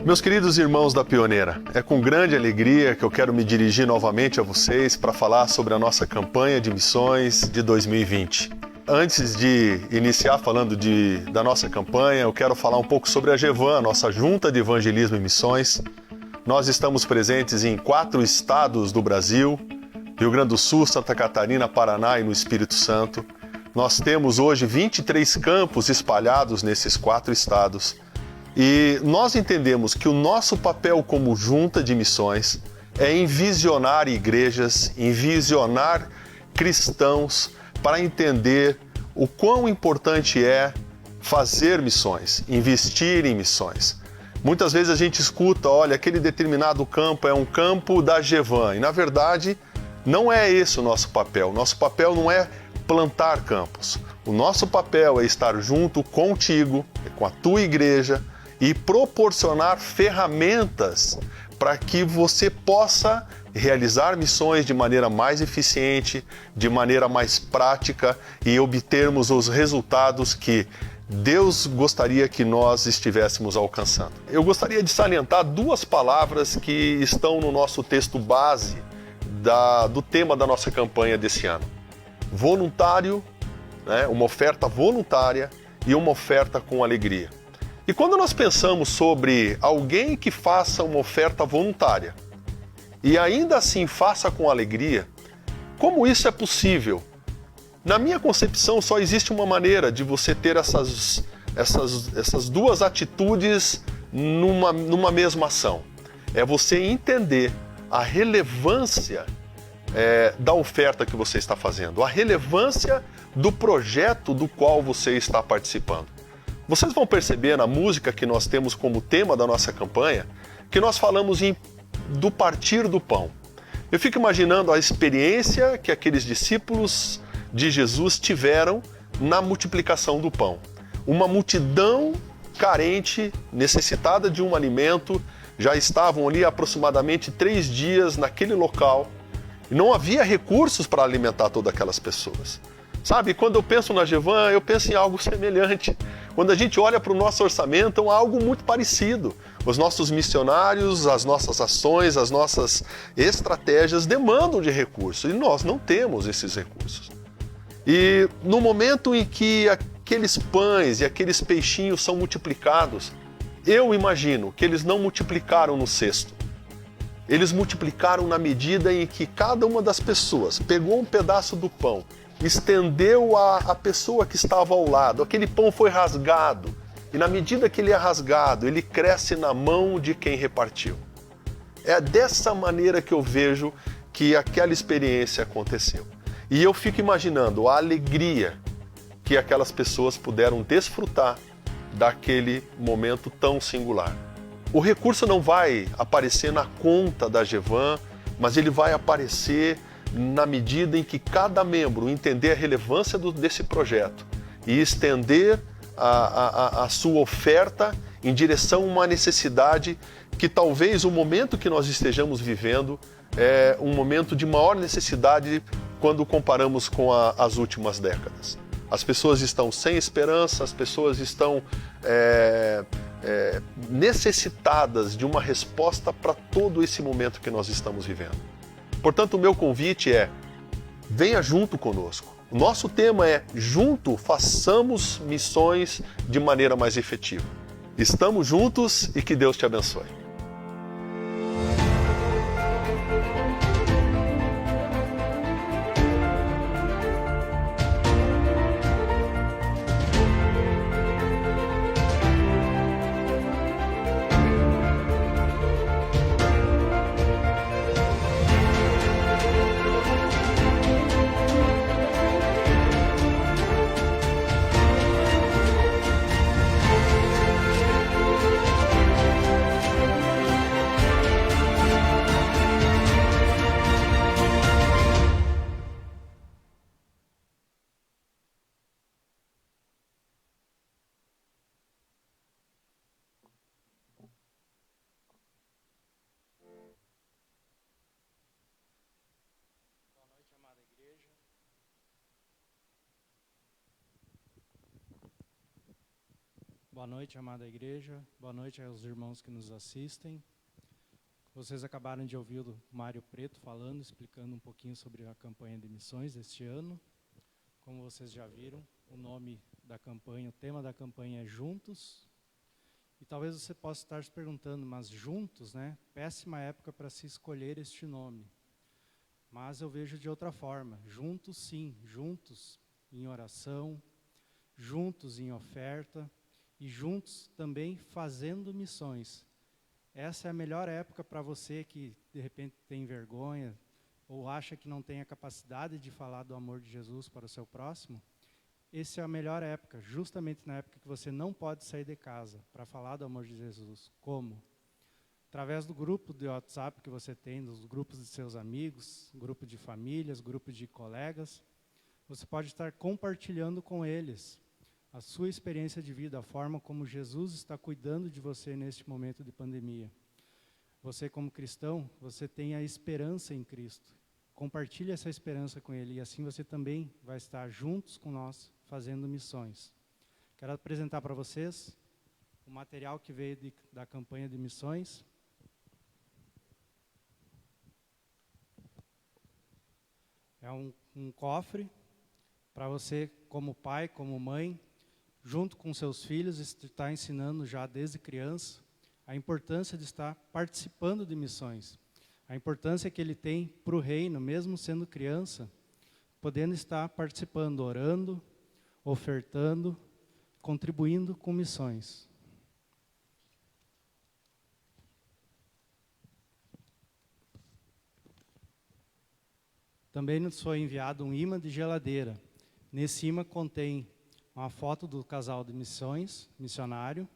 Meus queridos irmãos da Pioneira, é com grande alegria que eu quero me dirigir novamente a vocês para falar sobre a nossa campanha de missões de 2020. Antes de iniciar falando da nossa campanha, eu quero falar um pouco sobre a GEVAN, a nossa Junta de Evangelismo e Missões. Nós estamos presentes em 4 estados do Brasil, Rio Grande do Sul, Santa Catarina, Paraná e no Espírito Santo. Nós temos hoje 23 campos espalhados nesses 4 estados. E nós entendemos que o nosso papel como junta de missões é envisionar igrejas, envisionar cristãos para entender o quão importante é fazer missões, investir em missões. Muitas vezes a gente escuta, olha, aquele determinado campo é um campo da GEVAN, e na verdade não é esse o nosso papel. O nosso papel não é plantar campos. O nosso papel é estar junto contigo, com a tua igreja, e proporcionar ferramentas para que você possa realizar missões de maneira mais eficiente, de maneira mais prática e obtermos os resultados que Deus gostaria que nós estivéssemos alcançando. Eu gostaria de salientar 2 palavras que estão no nosso texto base do tema da nossa campanha desse ano. Voluntário, né, uma oferta voluntária e uma oferta com alegria. E quando nós pensamos sobre alguém que faça uma oferta voluntária e ainda assim faça com alegria, como isso é possível? Na minha concepção, só existe uma maneira de você ter essas 2 atitudes numa mesma ação. É você entender a relevância da oferta que você está fazendo, a relevância do projeto do qual você está participando. Vocês vão perceber na música que nós temos como tema da nossa campanha que nós falamos do partir do pão. Eu fico imaginando a experiência que aqueles discípulos de Jesus tiveram na multiplicação do pão. Uma multidão carente, necessitada de um alimento, já estavam ali aproximadamente 3 dias naquele local e não havia recursos para alimentar todas aquelas pessoas. Sabe, quando eu penso na GEVAN, eu penso em algo semelhante. Quando a gente olha para o nosso orçamento, é algo muito parecido. Os nossos missionários, as nossas ações, as nossas estratégias demandam de recursos e nós não temos esses recursos. E no momento em que aqueles pães e aqueles peixinhos são multiplicados, eu imagino que eles não multiplicaram no cesto. Eles multiplicaram na medida em que cada uma das pessoas pegou um pedaço do pão, estendeu a pessoa que estava ao lado, aquele pão foi rasgado, e na medida que ele é rasgado, ele cresce na mão de quem repartiu. É dessa maneira que eu vejo que aquela experiência aconteceu. E eu fico imaginando a alegria que aquelas pessoas puderam desfrutar daquele momento tão singular. O recurso não vai aparecer na conta da GEVAN, mas ele vai aparecer na medida em que cada membro entender a relevância desse projeto e estender a sua oferta em direção a uma necessidade que talvez o momento que nós estejamos vivendo é um momento de maior necessidade quando comparamos com as últimas décadas. As pessoas estão sem esperança, as pessoas estão necessitadas de uma resposta para todo esse momento que nós estamos vivendo. Portanto, o meu convite é, venha junto conosco. O nosso tema é, junto, façamos missões de maneira mais efetiva. Estamos juntos e que Deus te abençoe. Boa noite, amada igreja. Boa noite aos irmãos que nos assistem. Vocês acabaram de ouvir o Mário Preto falando, explicando um pouquinho sobre a campanha de missões deste ano. Como vocês já viram, o nome da campanha, o tema da campanha é Juntos. E talvez você possa estar se perguntando, mas juntos, né? Péssima época para se escolher este nome. Mas eu vejo de outra forma. Juntos, sim, juntos em oração, juntos em oferta e juntos também fazendo missões. Essa é a melhor época para você que de repente tem vergonha ou acha que não tem a capacidade de falar do amor de Jesus para o seu próximo. Essa é a melhor época, justamente na época que você não pode sair de casa para falar do amor de Jesus. Como? Através do grupo de WhatsApp que você tem, dos grupos de seus amigos, grupo de famílias, grupo de colegas, você pode estar compartilhando com eles a sua experiência de vida, a forma como Jesus está cuidando de você neste momento de pandemia. Você como cristão, você tem a esperança em Cristo. Compartilhe essa esperança com Ele e assim você também vai estar juntos com nós fazendo missões. Quero apresentar para vocês o material que veio da campanha de missões. É um cofre para você, como pai, como mãe, junto com seus filhos, está ensinando já desde criança a importância de estar participando de missões. A importância que ele tem para o reino, mesmo sendo criança, podendo estar participando, orando, ofertando, contribuindo com missões. Também nos foi enviado um imã de geladeira. Nesse imã contém uma foto do casal de missões, missionário,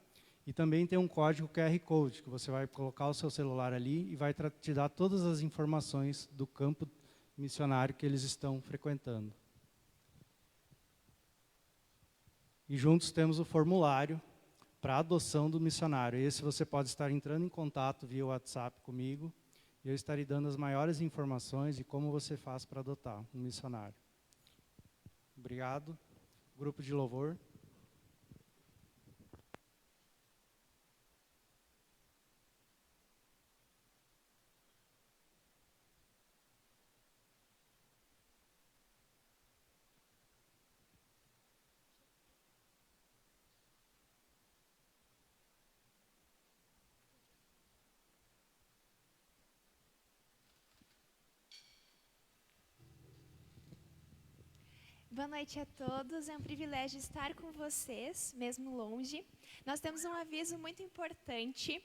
e também tem um código QR Code, que você vai colocar o seu celular ali e vai te dar todas as informações do campo missionário que eles estão frequentando. E juntos temos o formulário para a adoção do missionário. Esse você pode estar entrando em contato via WhatsApp comigo, e eu estarei dando as maiores informações de como você faz para adotar um missionário. Obrigado. Grupo de louvor. Boa noite a todos, é um privilégio estar com vocês, mesmo longe. Nós temos um aviso muito importante.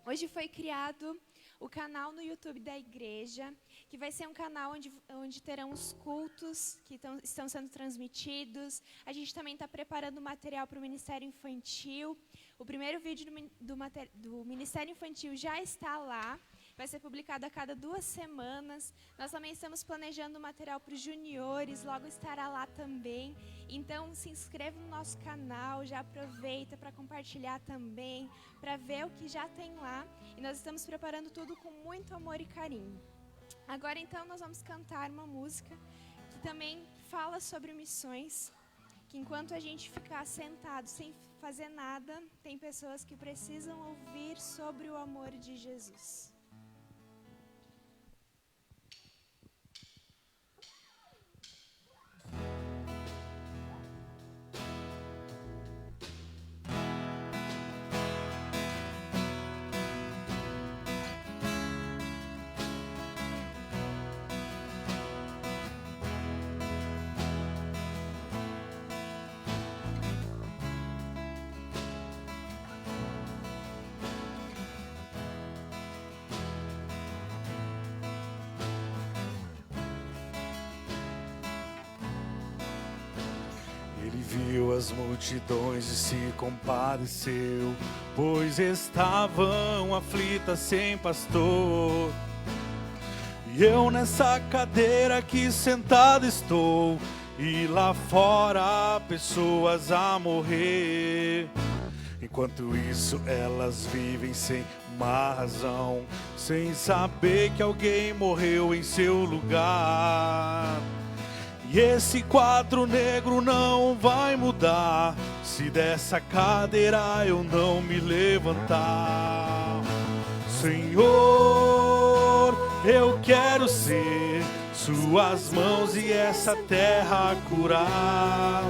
Hoje foi criado o canal no YouTube da igreja, que vai ser um canal onde terão os cultos que estão sendo transmitidos. A gente também está preparando material para o Ministério Infantil. O primeiro vídeo do Ministério Infantil já está lá. Vai ser publicado a cada 2 semanas. Nós também estamos planejando material para os juniores, logo estará lá também. Então, se inscreva no nosso canal, já aproveita para compartilhar também, para ver o que já tem lá. E nós estamos preparando tudo com muito amor e carinho. Agora, então, nós vamos cantar uma música que também fala sobre missões, que enquanto a gente ficar sentado sem fazer nada, tem pessoas que precisam ouvir sobre o amor de Jesus. Ele viu as multidões e se compadeceu, pois estavam aflitas sem pastor. E eu nessa cadeira aqui sentado estou, e lá fora pessoas a morrer. Enquanto isso elas vivem sem uma razão, sem saber que alguém morreu em seu lugar. E esse quadro negro não vai mudar se dessa cadeira eu não me levantar. Senhor, eu quero ser suas mãos e essa terra curar.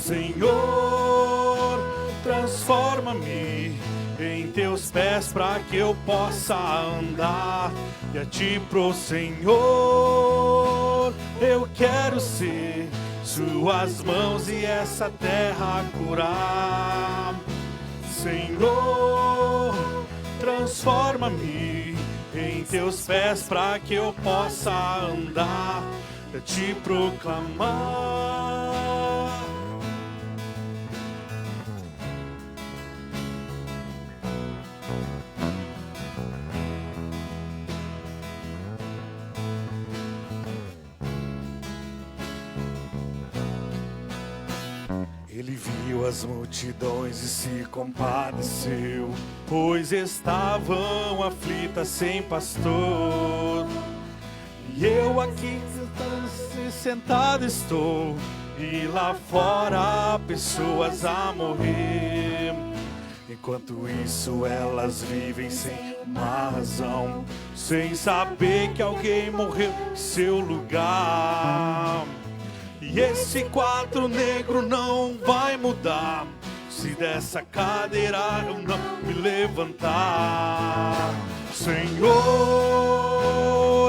Senhor, transforma-me em teus pés para que eu possa andar e a ti pro Senhor. Eu quero ser suas mãos e essa terra curar. Senhor, transforma-me em teus pés para que eu possa andar e a ti proclamar. Ele viu as multidões e se compadeceu, pois estavam aflitas sem pastor. E eu aqui sentado estou, e lá fora pessoas a morrer. Enquanto isso elas vivem sem uma razão, sem saber que alguém morreu em seu lugar. E esse quadro negro não vai mudar se dessa cadeira eu não me levantar. Senhor,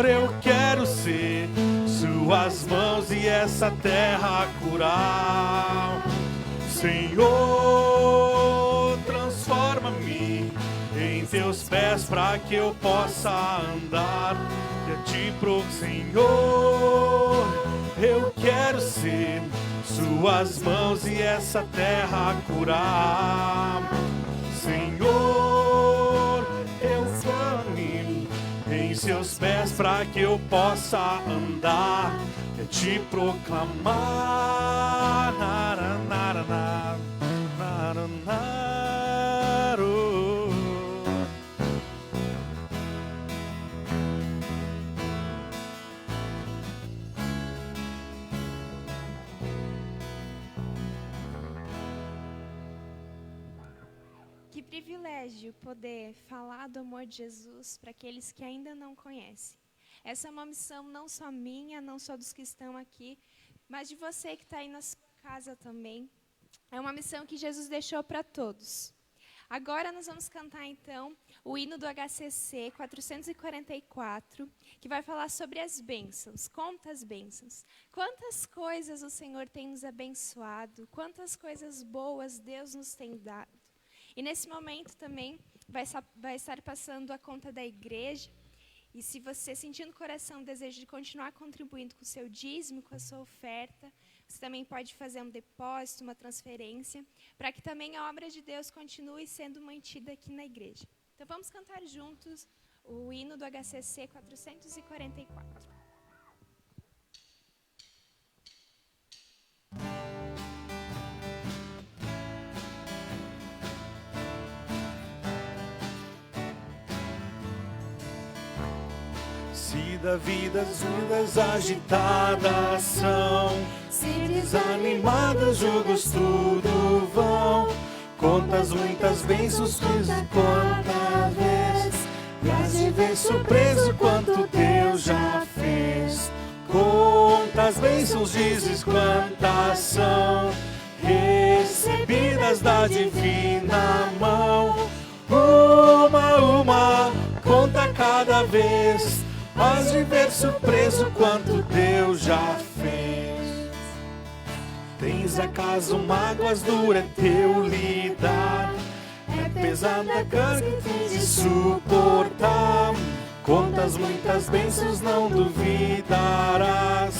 eu quero ser suas mãos e essa terra curar. Senhor, transforma-me em teus pés para que eu possa andar e a ti pro Senhor. Eu quero ser suas mãos e essa terra curar. Senhor, eu ame em seus pés para que eu possa andar e te proclamar. Naranaraná, naranaro. Que privilégio poder falar do amor de Jesus para aqueles que ainda não conhecem. Essa é uma missão não só minha, não só dos que estão aqui, mas de você que está aí na sua casa também. É uma missão que Jesus deixou para todos. Agora nós vamos cantar então o hino do HCC 444, que vai falar sobre as bênçãos. Conta as bênçãos. Quantas coisas o Senhor tem nos abençoado, quantas coisas boas Deus nos tem dado. E nesse momento também vai estar passando a conta da igreja. E se você sentir no coração o desejo de continuar contribuindo com o seu dízimo, com a sua oferta, você também pode fazer um depósito, uma transferência, para que também a obra de Deus continue sendo mantida aqui na igreja. Então vamos cantar juntos o hino do HCC 444. Se da vida as ondas agitadas são, se desanimados julgos tudo vão, contas muitas bênçãos, quanta vez, e has de ver surpreso quanto Deus já fez. Quantas bênçãos dizes, quantas são, recebidas da divina mão. Uma, conta cada vez, has de ver surpreso quanto Deus já fez. Tens acaso mágoas, dura é teu lidar, é pesada a carga que tens de suportar. Contas muitas bênçãos, não duvidarás,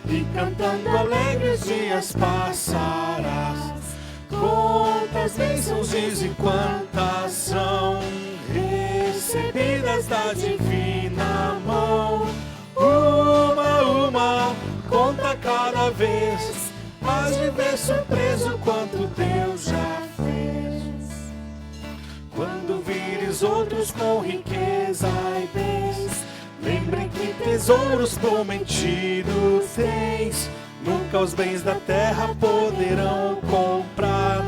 e cantando alegre os dias passarás. Quantas bênçãos diz e quantas são, recebidas da divina mão. Uma, conta cada vez, has de ver surpreso quanto Deus já fez. Quando vires outros com riqueza e bens, Lembrem que tesouros prometidos tens, nunca os bens da terra poderão comprar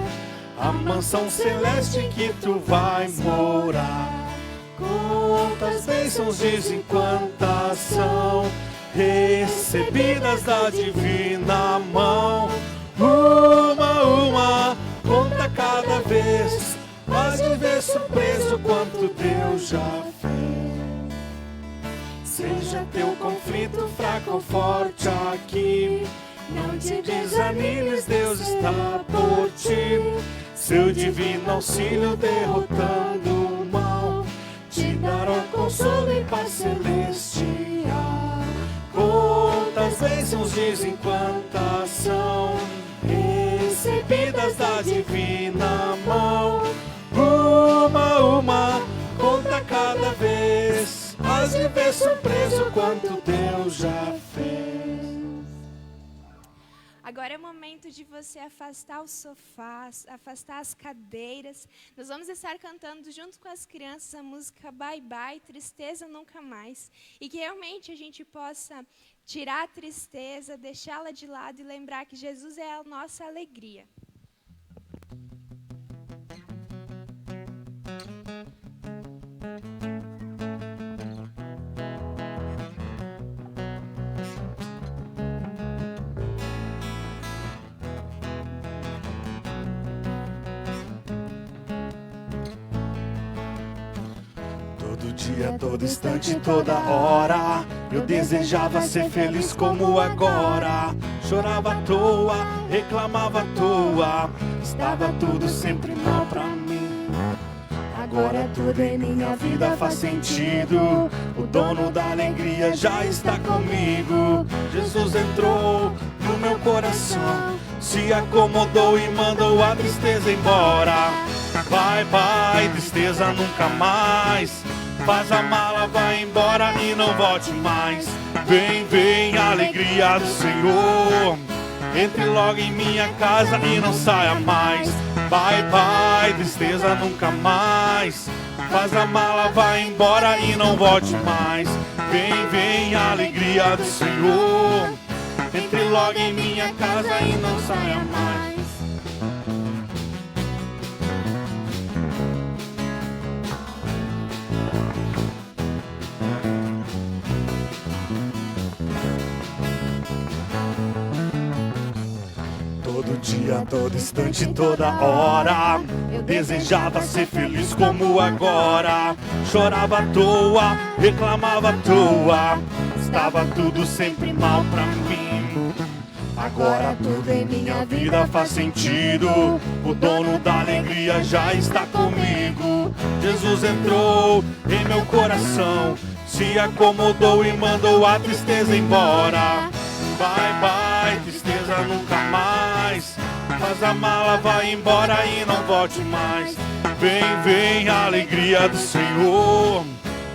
a mansão celeste que tu vai morar. Quantas bênçãos dizem quantas são recebidas da divina mão. Uma, conta cada vez, mas de ver surpreso quanto Deus já fez. Seja teu conflito fraco ou forte aqui, não te desanimes, Deus está por ti. Seu divino auxílio derrotando o mal, te dará consolo e paz celestial. Quantas bênçãos dizem quantas são recebidas da divina mão. Uma, conta cada vez, mas de ver surpreso quanto Deus já fez. Agora é o momento de você afastar os sofás, afastar as cadeiras. Nós vamos estar cantando junto com as crianças a música Bye Bye, Tristeza Nunca Mais. E que realmente a gente possa tirar a tristeza, deixá-la de lado e lembrar que Jesus é a nossa alegria. Todo dia, todo instante, toda hora, eu desejava ser feliz como agora. Chorava à toa, reclamava à toa, estava tudo sempre mal pra mim. Agora tudo em minha vida faz sentido, o dono da alegria já está comigo. Jesus entrou no meu coração, se acomodou e mandou a tristeza embora. Bye, bye, tristeza nunca mais. Faz a mala, vai embora e não volte mais. Vem, vem, alegria do Senhor, entre logo em minha casa e não saia mais. Bye, bye, tristeza nunca mais. Faz a mala, vai embora e não volte mais. Vem, vem, alegria do Senhor, entre logo em minha casa e não saia mais. Todo dia, todo instante, toda hora, eu desejava ser feliz como agora. Chorava à toa, reclamava à toa, estava tudo sempre mal pra mim. Agora tudo em minha vida faz sentido, o dono da alegria já está comigo. Jesus entrou em meu coração, se acomodou e mandou a tristeza embora. Bye, bye, tristeza nunca mais. Faz a mala, vai embora e não volte mais. Vem, vem, alegria do Senhor,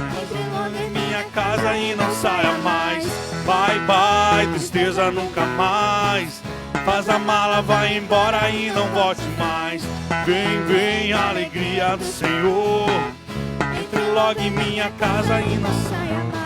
entra em minha casa e não saia mais. Bye, bye, tristeza nunca mais. Faz a mala, vai embora e não volte mais. Vem, vem, alegria do Senhor, entre logo em minha casa e não saia mais.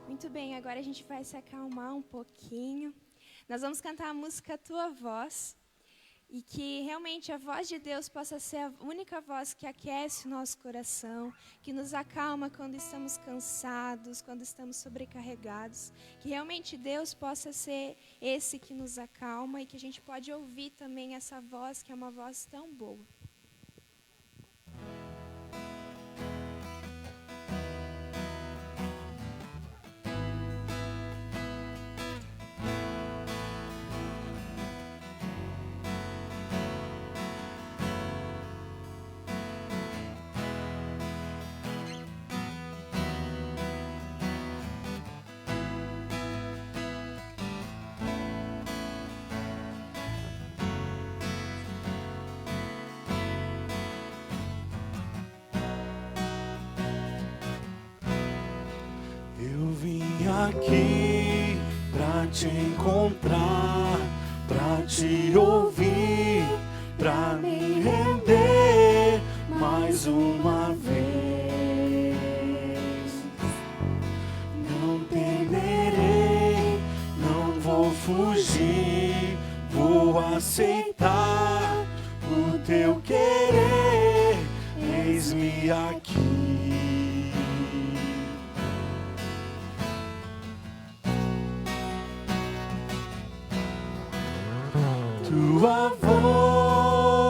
Muito bem, agora a gente vai se acalmar um pouquinho. Nós vamos cantar a música Tua Voz. E que realmente a voz de Deus possa ser a única voz que aquece o nosso coração, que nos acalma quando estamos cansados, quando estamos sobrecarregados. Que realmente Deus possa ser esse que nos acalma e que a gente pode ouvir também essa voz, que é uma voz tão boa. aqui pra te encontrar, pra te ouvir, pra me render mais uma vez. Não temerei, não vou fugir, vou aceitar o teu querer, eis-me aqui. Tua voz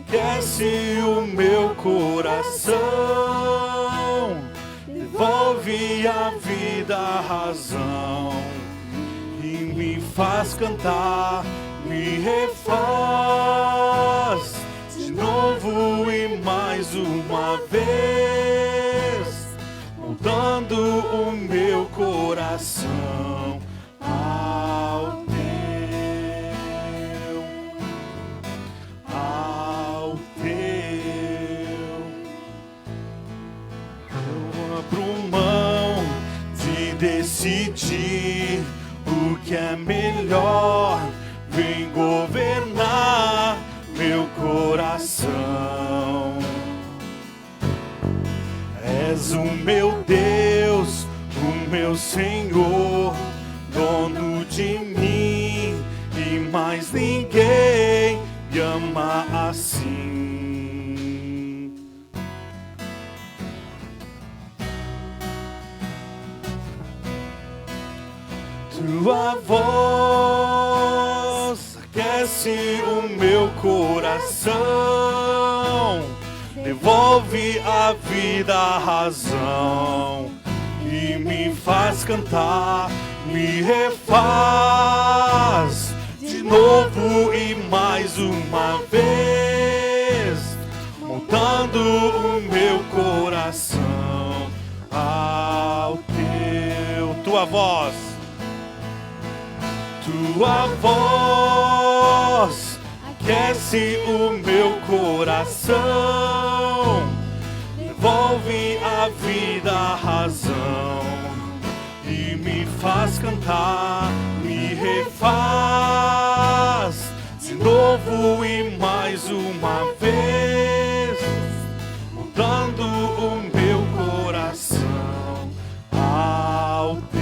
aquece o meu coração, devolve a vida, a razão, e me faz cantar, me refaz de novo e mais uma vez, moldando o meu coração ao teu. Eu abro mão de decidir o que é melhor, vem governar meu coração. És o meu Deus, o meu Senhor, dono de mim, e mais ninguém me ama assim. Tua voz aquece o meu coração, devolve a vida, a razão, e me faz cantar, me refaz de novo e mais uma vez, montando o meu coração ao teu. Tua voz aquece o meu coração, devolve a vida, a razão, e me faz cantar, me refaz de novo e mais uma vez, mudando o meu coração ao teu.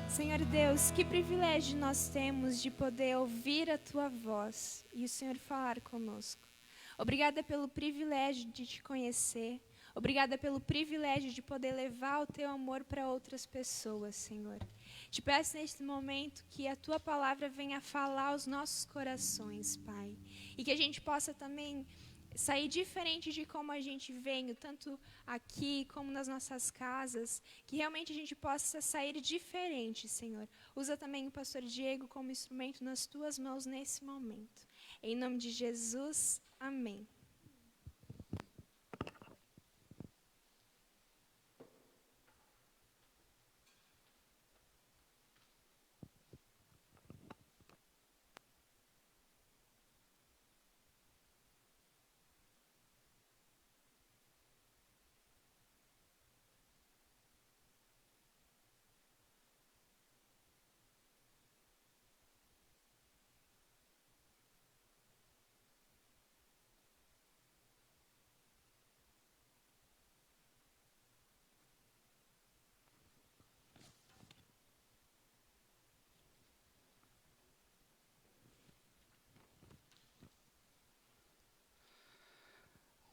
Senhor Deus, que privilégio nós temos de poder ouvir a Tua voz e o Senhor falar conosco. Obrigada pelo privilégio de Te conhecer. Obrigada pelo privilégio de poder levar o Teu amor para outras pessoas, Senhor. Te peço neste momento que a Tua palavra venha falar aos nossos corações, Pai. E que a gente possa também sair diferente de como a gente veio, tanto aqui como nas nossas casas, que realmente a gente possa sair diferente, Senhor. Usa também o pastor Diego como instrumento nas Tuas mãos nesse momento. Em nome de Jesus, amém.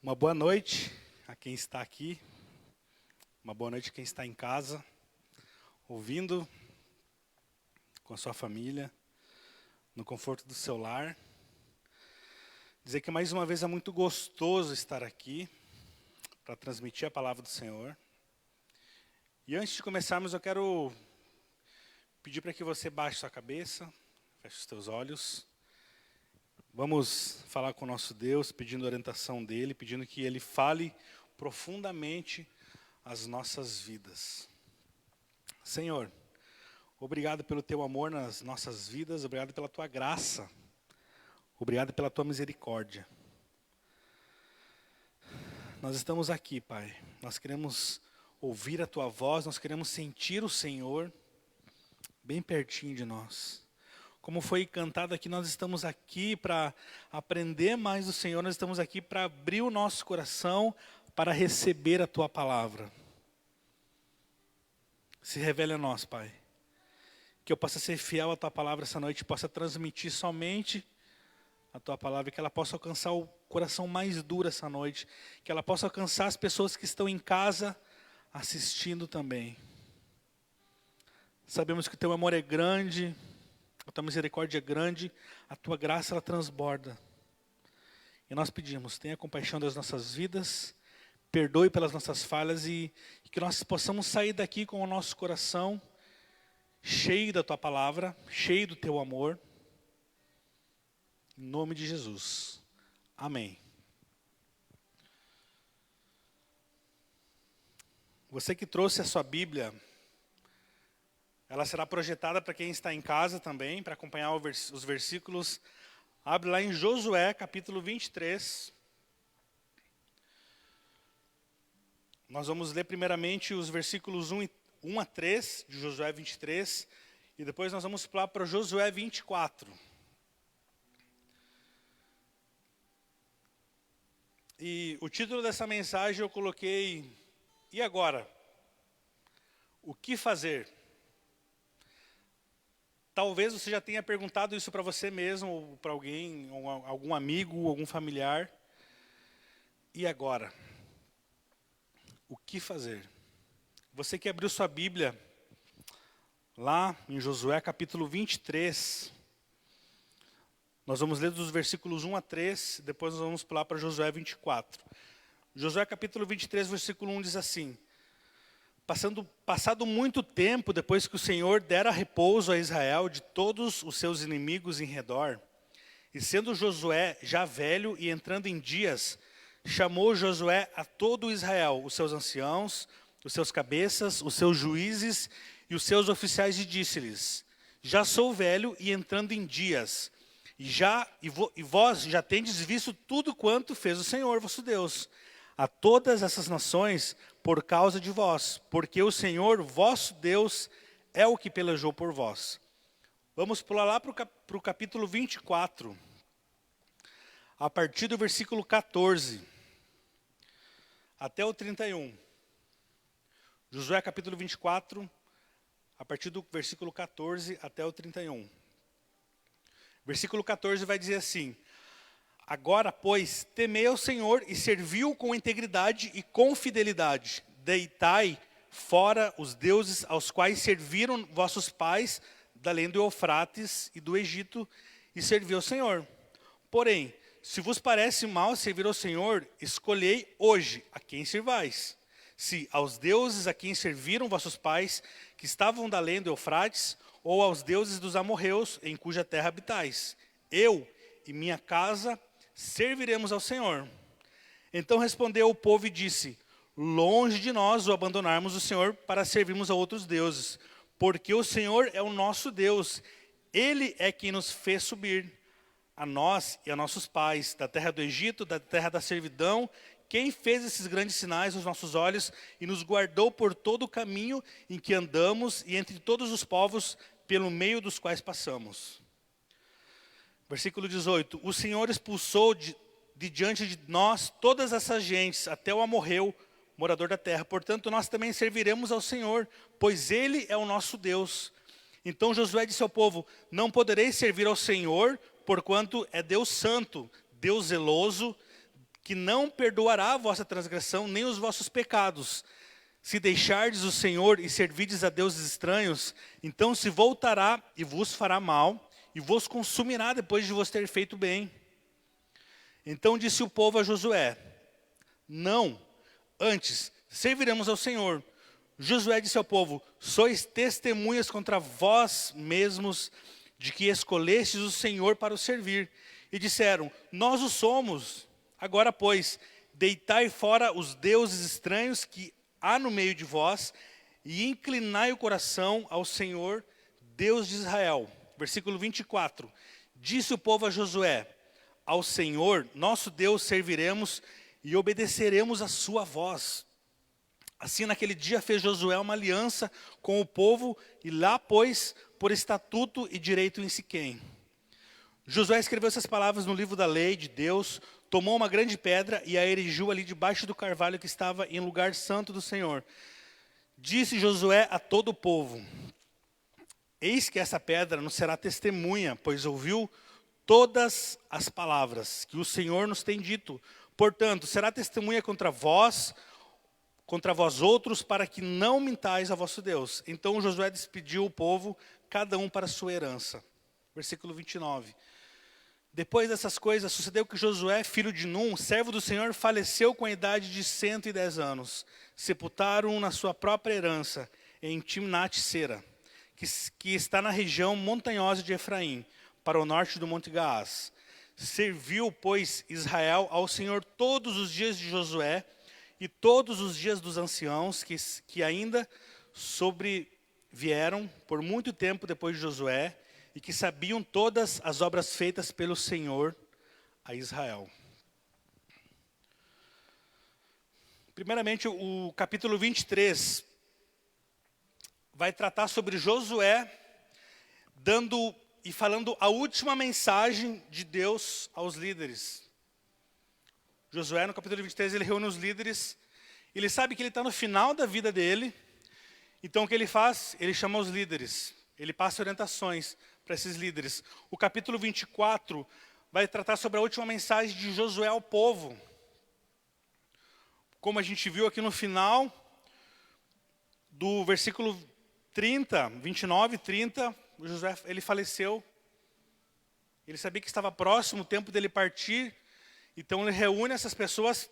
Uma boa noite a quem está aqui, uma boa noite a quem está em casa, ouvindo com a sua família, no conforto do seu lar. Dizer que mais uma vez é muito gostoso estar aqui para transmitir a palavra do Senhor. E antes de começarmos, eu quero pedir para que você baixe sua cabeça, feche os teus olhos. Vamos falar com o nosso Deus, pedindo a orientação dEle, pedindo que Ele fale profundamente as nossas vidas. Senhor, Obrigado pelo teu amor nas nossas vidas, obrigado pela tua graça, obrigado pela tua misericórdia. Nós estamos aqui, Pai, nós queremos ouvir a tua voz, nós queremos sentir o Senhor bem pertinho de nós. Como foi cantado aqui, nós estamos aqui para aprender mais do Senhor, nós estamos aqui para abrir o nosso coração para receber a tua palavra. Se revele a nós, Pai. Que eu possa ser fiel à tua palavra essa noite, possa transmitir somente a tua palavra, que ela possa alcançar o coração mais duro essa noite, que ela possa alcançar as pessoas que estão em casa assistindo também. Sabemos que o teu amor é grande, a tua misericórdia é grande, a tua graça ela transborda. E nós pedimos, tenha compaixão das nossas vidas, perdoe pelas nossas falhas e que nós possamos sair daqui com o nosso coração cheio da tua palavra, cheio do teu amor. Em nome de Jesus. Amém. Você que trouxe a sua Bíblia, ela será projetada para quem está em casa também, para acompanhar os versículos. Abre lá em Josué, capítulo 23. Nós vamos ler primeiramente os versículos 1 a 3 de Josué 23. E depois nós vamos pular para Josué 24. E o título dessa mensagem eu coloquei, e agora? O que fazer? Talvez você já tenha perguntado isso para você mesmo, ou para alguém, ou algum amigo, algum familiar. E agora? O que fazer? Você que abriu sua Bíblia, lá em Josué capítulo 23, nós vamos ler dos versículos 1 a 3, depois nós vamos pular para Josué 24. Josué capítulo 23, versículo 1 diz assim: Passado muito tempo, depois que o Senhor dera repouso a Israel de todos os seus inimigos em redor, e sendo Josué já velho e entrando em dias, chamou Josué a todo Israel, os seus anciãos, os seus cabeças, os seus juízes e os seus oficiais, e disse-lhes: Já sou velho e entrando em dias, e vós já tendes visto tudo quanto fez o Senhor vosso Deus a todas essas nações por causa de vós, porque o Senhor vosso Deus é o que pelejou por vós. Vamos pular lá para o capítulo 24, a partir do versículo 14 até o 31. Josué capítulo 24, a partir do versículo 14 até o 31. Versículo 14 vai dizer assim: Agora, pois, temei ao Senhor e servi-o com integridade e com fidelidade. Deitai fora os deuses aos quais serviram vossos pais, da além do Eufrates e do Egito, e servi ao Senhor. Porém, se vos parece mal servir ao Senhor, escolhei hoje a quem servais. Se aos deuses a quem serviram vossos pais, que estavam da além do Eufrates, ou aos deuses dos amorreus, em cuja terra habitais. Eu e minha casa serviremos ao Senhor. Então respondeu o povo e disse: Longe de nós o abandonarmos o Senhor para servirmos a outros deuses, porque o Senhor é o nosso Deus, Ele é quem nos fez subir, a nós e a nossos pais, da terra do Egito, da terra da servidão, quem fez esses grandes sinais aos nossos olhos e nos guardou por todo o caminho em que andamos e entre todos os povos pelo meio dos quais passamos. Versículo 18: O Senhor expulsou de diante de nós todas essas gentes, até o amorreu, morador da terra. Portanto, nós também serviremos ao Senhor, pois Ele é o nosso Deus. Então Josué disse ao povo: Não podereis servir ao Senhor, porquanto é Deus santo, Deus zeloso, que não perdoará a vossa transgressão, nem os vossos pecados. Se deixardes o Senhor e servirdes a deuses estranhos, então se voltará e vos fará mal, e vos consumirá depois de vos ter feito bem. Então disse o povo a Josué: Não, antes serviremos ao Senhor. Josué disse ao povo: Sois testemunhas contra vós mesmos de que escolhestes o Senhor para o servir. E disseram: Nós o somos. Agora, pois, deitai fora os deuses estranhos que há no meio de vós, e inclinai o coração ao Senhor, Deus de Israel. Versículo 24. Disse o povo a Josué: ao Senhor, nosso Deus, serviremos e obedeceremos a sua voz. Assim, naquele dia fez Josué uma aliança com o povo e lá pôs por estatuto e direito em Siquém. Josué escreveu essas palavras no livro da lei de Deus, tomou uma grande pedra e a erigiu ali debaixo do carvalho que estava em lugar santo do Senhor. Disse Josué a todo o povo: eis que essa pedra nos será testemunha, pois ouviu todas as palavras que o Senhor nos tem dito. Portanto, será testemunha contra vós outros, para que não mintais a vosso Deus. Então Josué despediu o povo, cada um para a sua herança. Versículo 29. Depois dessas coisas, sucedeu que Josué, filho de Num, servo do Senhor, faleceu com a idade de 110 anos. Sepultaram-o na sua própria herança, em Timnat-Sera, que está na região montanhosa de Efraim, para o norte do Monte Gaás. Serviu, pois, Israel ao Senhor todos os dias de Josué e todos os dias dos anciãos que ainda sobrevieram por muito tempo depois de Josué e que sabiam todas as obras feitas pelo Senhor a Israel. Primeiramente, o capítulo 23 vai tratar sobre Josué dando e falando a última mensagem de Deus aos líderes. Josué, no capítulo 23, ele reúne os líderes. Ele sabe que ele está no final da vida dele. Então, o que ele faz? Ele chama os líderes. Ele passa orientações para esses líderes. O capítulo 24 vai tratar sobre a última mensagem de Josué ao povo. Como a gente viu aqui no final do versículo 30, 29 e 30, Josué, ele faleceu. Ele sabia que estava próximo o tempo dele partir. Então ele reúne essas pessoas,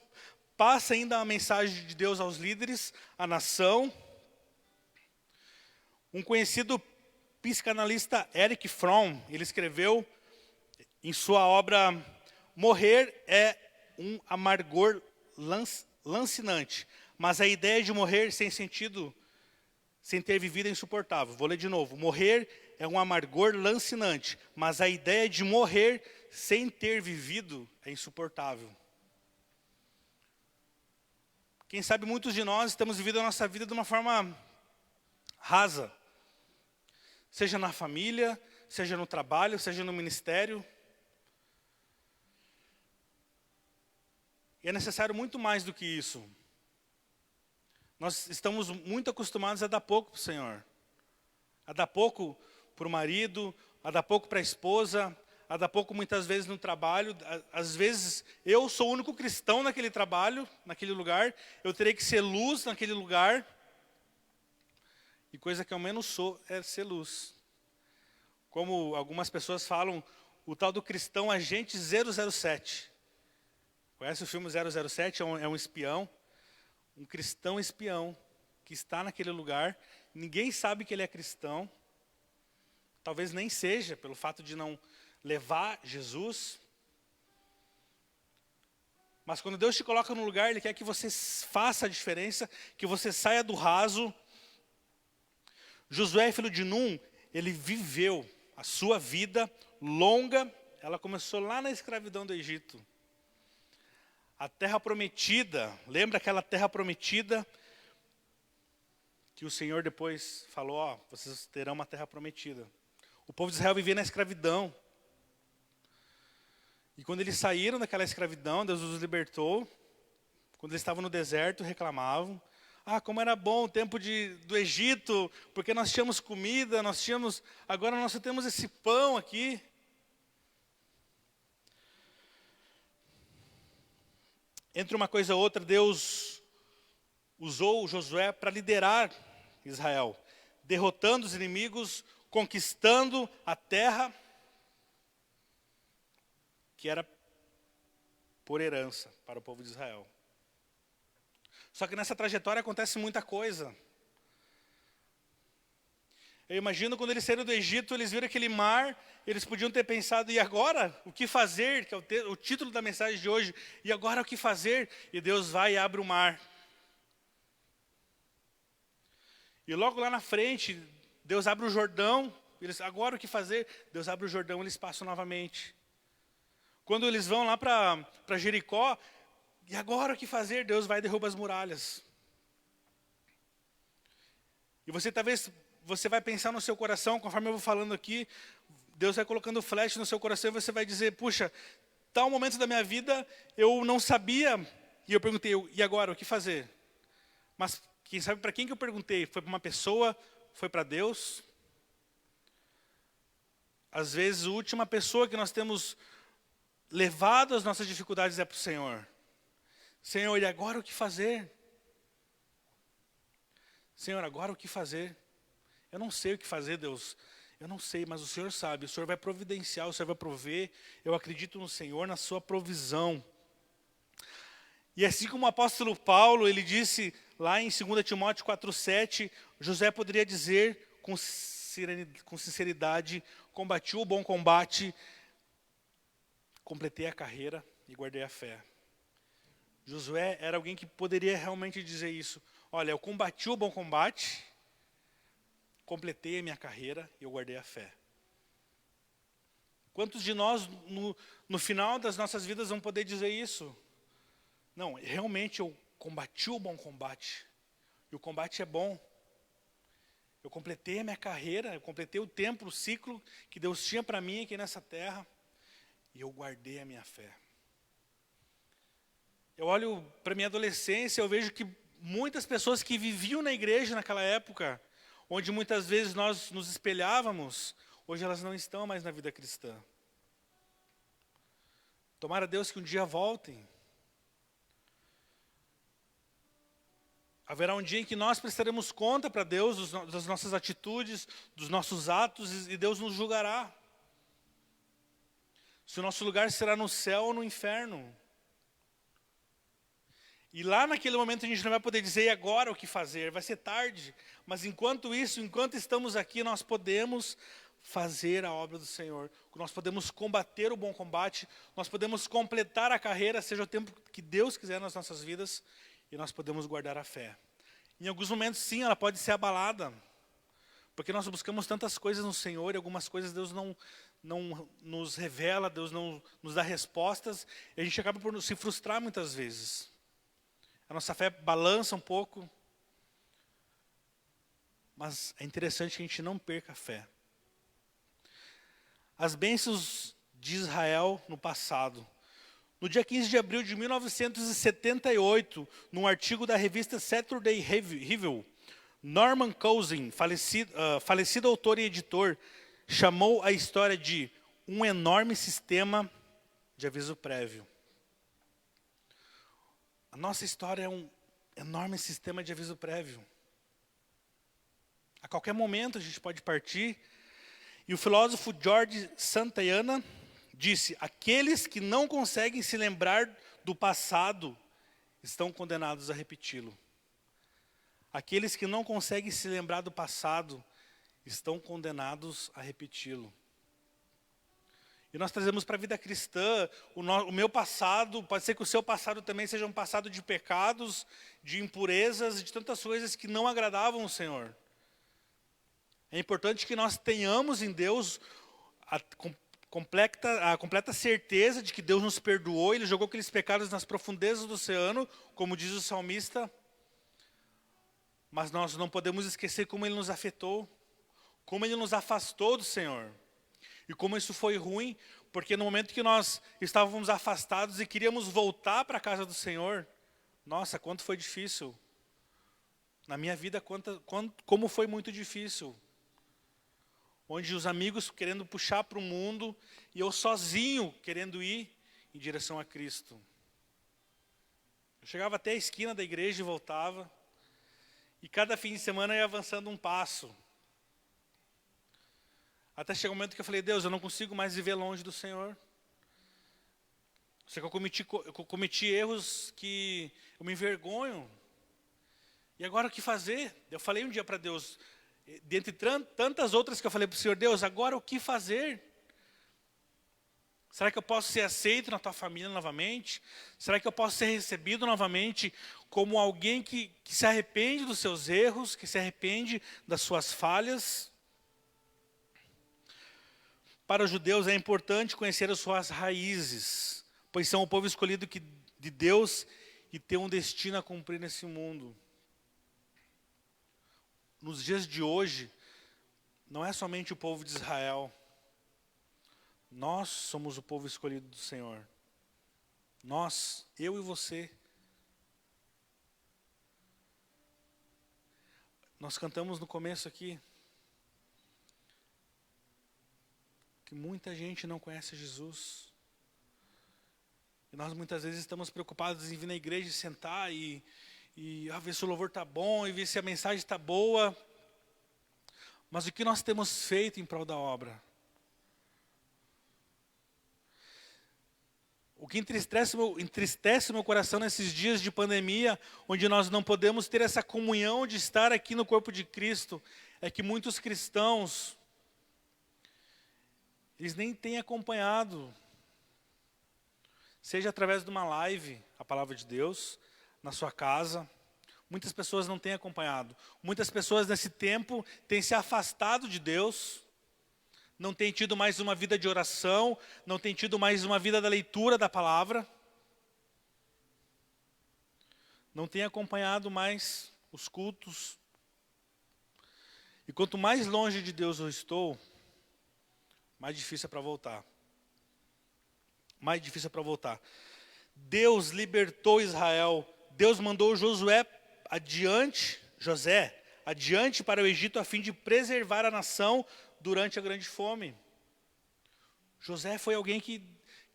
passa ainda a mensagem de Deus aos líderes, à nação. Um conhecido psicanalista, Erich Fromm, ele escreveu em sua obra Morrer é um amargor lancinante, mas a ideia de morrer sem sentido, sem ter vivido é insuportável. Vou ler de novo. Morrer é um amargor lancinante, mas a ideia de morrer sem ter vivido é insuportável. Quem sabe muitos de nós temos vivido a nossa vida de uma forma rasa. Seja na família, seja no trabalho, seja no ministério. E é necessário muito mais do que isso. Nós estamos muito acostumados a dar pouco para o Senhor. A dar pouco para o marido, a dar pouco para a esposa, a dar pouco muitas vezes no trabalho. Às vezes eu sou o único cristão naquele trabalho, naquele lugar. Eu terei que ser luz naquele lugar. E coisa que eu menos sou é ser luz. Como algumas pessoas falam, o tal do cristão agente 007. Conhece o filme 007? É um espião. Um cristão espião que está naquele lugar. Ninguém sabe que ele é cristão. Talvez nem seja, pelo fato de não levar Jesus. Mas quando Deus te coloca no lugar, Ele quer que você faça a diferença, que você saia do raso. Josué, filho de Num, ele viveu a sua vida longa. Ela começou lá na escravidão do Egito. A terra prometida, lembra aquela terra prometida que o Senhor depois falou, ó, vocês terão uma terra prometida. O povo de Israel vivia na escravidão. E quando eles saíram daquela escravidão, Deus os libertou. Quando eles estavam no deserto, reclamavam. Ah, como era bom o tempo do Egito, porque nós tínhamos comida, agora nós só temos esse pão aqui. Entre uma coisa e outra, Deus usou Josué para liderar Israel, derrotando os inimigos, conquistando a terra que era por herança para o povo de Israel. Só que nessa trajetória acontece muita coisa. Eu imagino quando eles saíram do Egito, eles viram aquele mar, eles podiam ter pensado, e agora? O que fazer? Que é o título da mensagem de hoje. E agora o que fazer? E Deus vai e abre o mar. E logo lá na frente, Deus abre o Jordão, agora o que fazer? Deus abre o Jordão, eles passam novamente. Quando eles vão lá para Jericó, e agora o que fazer? Deus vai e derruba as muralhas. E você vai pensar no seu coração, conforme eu vou falando aqui, Deus vai colocando flash no seu coração e você vai dizer, puxa, tal momento da minha vida eu não sabia, e eu perguntei, e agora o que fazer? Mas quem sabe para quem que eu perguntei? Foi para uma pessoa? Foi para Deus? Às vezes a última pessoa que nós temos levado as nossas dificuldades é para o Senhor. Senhor, e agora o que fazer? Senhor, agora o que fazer? Eu não sei o que fazer, Deus. Eu não sei, mas o Senhor sabe. O Senhor vai providenciar, o Senhor vai prover. Eu acredito no Senhor, na sua provisão. E assim como o apóstolo Paulo, ele disse lá em 2 Timóteo 4,7, José poderia dizer com sinceridade, combati o bom combate, completei a carreira e guardei a fé. Josué era alguém que poderia realmente dizer isso. Olha, eu combati o bom combate, completei a minha carreira e eu guardei a fé. Quantos de nós, no final das nossas vidas, vão poder dizer isso? Não, realmente eu combati o bom combate. E o combate é bom. Eu completei a minha carreira, eu completei o tempo, o ciclo que Deus tinha para mim aqui nessa terra. E eu guardei a minha fé. Eu olho para a minha adolescência, eu vejo que muitas pessoas que viviam na igreja naquela época, onde muitas vezes nós nos espelhávamos, hoje elas não estão mais na vida cristã. Tomara a Deus que um dia voltem. Haverá um dia em que nós prestaremos conta para Deus das nossas atitudes, dos nossos atos, e Deus nos julgará. Se o nosso lugar será no céu ou no inferno. E lá naquele momento a gente não vai poder dizer, e agora o que fazer? Vai ser tarde. Mas enquanto isso, enquanto estamos aqui, nós podemos fazer a obra do Senhor. Nós podemos combater o bom combate, nós podemos completar a carreira, seja o tempo que Deus quiser nas nossas vidas, e nós podemos guardar a fé. Em alguns momentos, sim, ela pode ser abalada, porque nós buscamos tantas coisas no Senhor, e algumas coisas Deus não nos revela, Deus não nos dá respostas, e a gente acaba por se frustrar muitas vezes. A nossa fé balança um pouco, mas é interessante que a gente não perca a fé. As bênçãos de Israel no passado. No dia 15 de abril de 1978, num artigo da revista Saturday Review, Norman Cousins, falecido autor e editor, chamou a história de um enorme sistema de aviso prévio. A nossa história é um enorme sistema de aviso prévio. A qualquer momento a gente pode partir. E o filósofo George Santayana disse, aqueles que não conseguem se lembrar do passado estão condenados a repeti-lo. Aqueles que não conseguem se lembrar do passado estão condenados a repeti-lo. E nós trazemos para a vida cristã, o meu passado, pode ser que o seu passado também seja um passado de pecados, de impurezas, de tantas coisas que não agradavam o Senhor. É importante que nós tenhamos em Deus a completa certeza de que Deus nos perdoou, Ele jogou aqueles pecados nas profundezas do oceano, como diz o salmista. Mas nós não podemos esquecer como Ele nos afetou, como Ele nos afastou do Senhor. E como isso foi ruim, porque no momento que nós estávamos afastados e queríamos voltar para a casa do Senhor, nossa, quanto foi difícil. Na minha vida, como foi muito difícil. Onde os amigos querendo puxar para o mundo e eu sozinho querendo ir em direção a Cristo. Eu chegava até a esquina da igreja e voltava. E cada fim de semana eu ia avançando um passo. Até chegou um momento que eu falei, Deus, eu não consigo mais viver longe do Senhor. Sei que eu cometi erros que eu me envergonho. E agora o que fazer? Eu falei um dia para Deus, dentre tantas outras que eu falei para o Senhor, Deus, agora o que fazer? Será que eu posso ser aceito na tua família novamente? Será que eu posso ser recebido novamente como alguém que se arrepende dos seus erros, que se arrepende das suas falhas? para os judeus é importante conhecer as suas raízes, pois são o povo escolhido de Deus e tem um destino a cumprir nesse mundo. Nos dias de hoje, não é somente o povo de Israel. Nós somos o povo escolhido do Senhor. Nós, eu e você. Nós cantamos no começo aqui que muita gente não conhece Jesus. E nós muitas vezes estamos preocupados em vir na igreja e sentar e ver se o louvor está bom, e ver se a mensagem está boa. Mas o que nós temos feito em prol da obra? O que entristece meu coração nesses dias de pandemia, onde nós não podemos ter essa comunhão de estar aqui no corpo de Cristo, é que muitos cristãos, eles nem têm acompanhado, seja através de uma live, a palavra de Deus, na sua casa. Muitas pessoas não têm acompanhado. Muitas pessoas nesse tempo têm se afastado de Deus, não têm tido mais uma vida de oração, não têm tido mais uma vida da leitura da palavra, não têm acompanhado mais os cultos. E quanto mais longe de Deus eu estou, mais difícil é para voltar. Mais difícil é para voltar. Deus libertou Israel. Deus mandou José adiante para o Egito a fim de preservar a nação durante a grande fome. José foi alguém que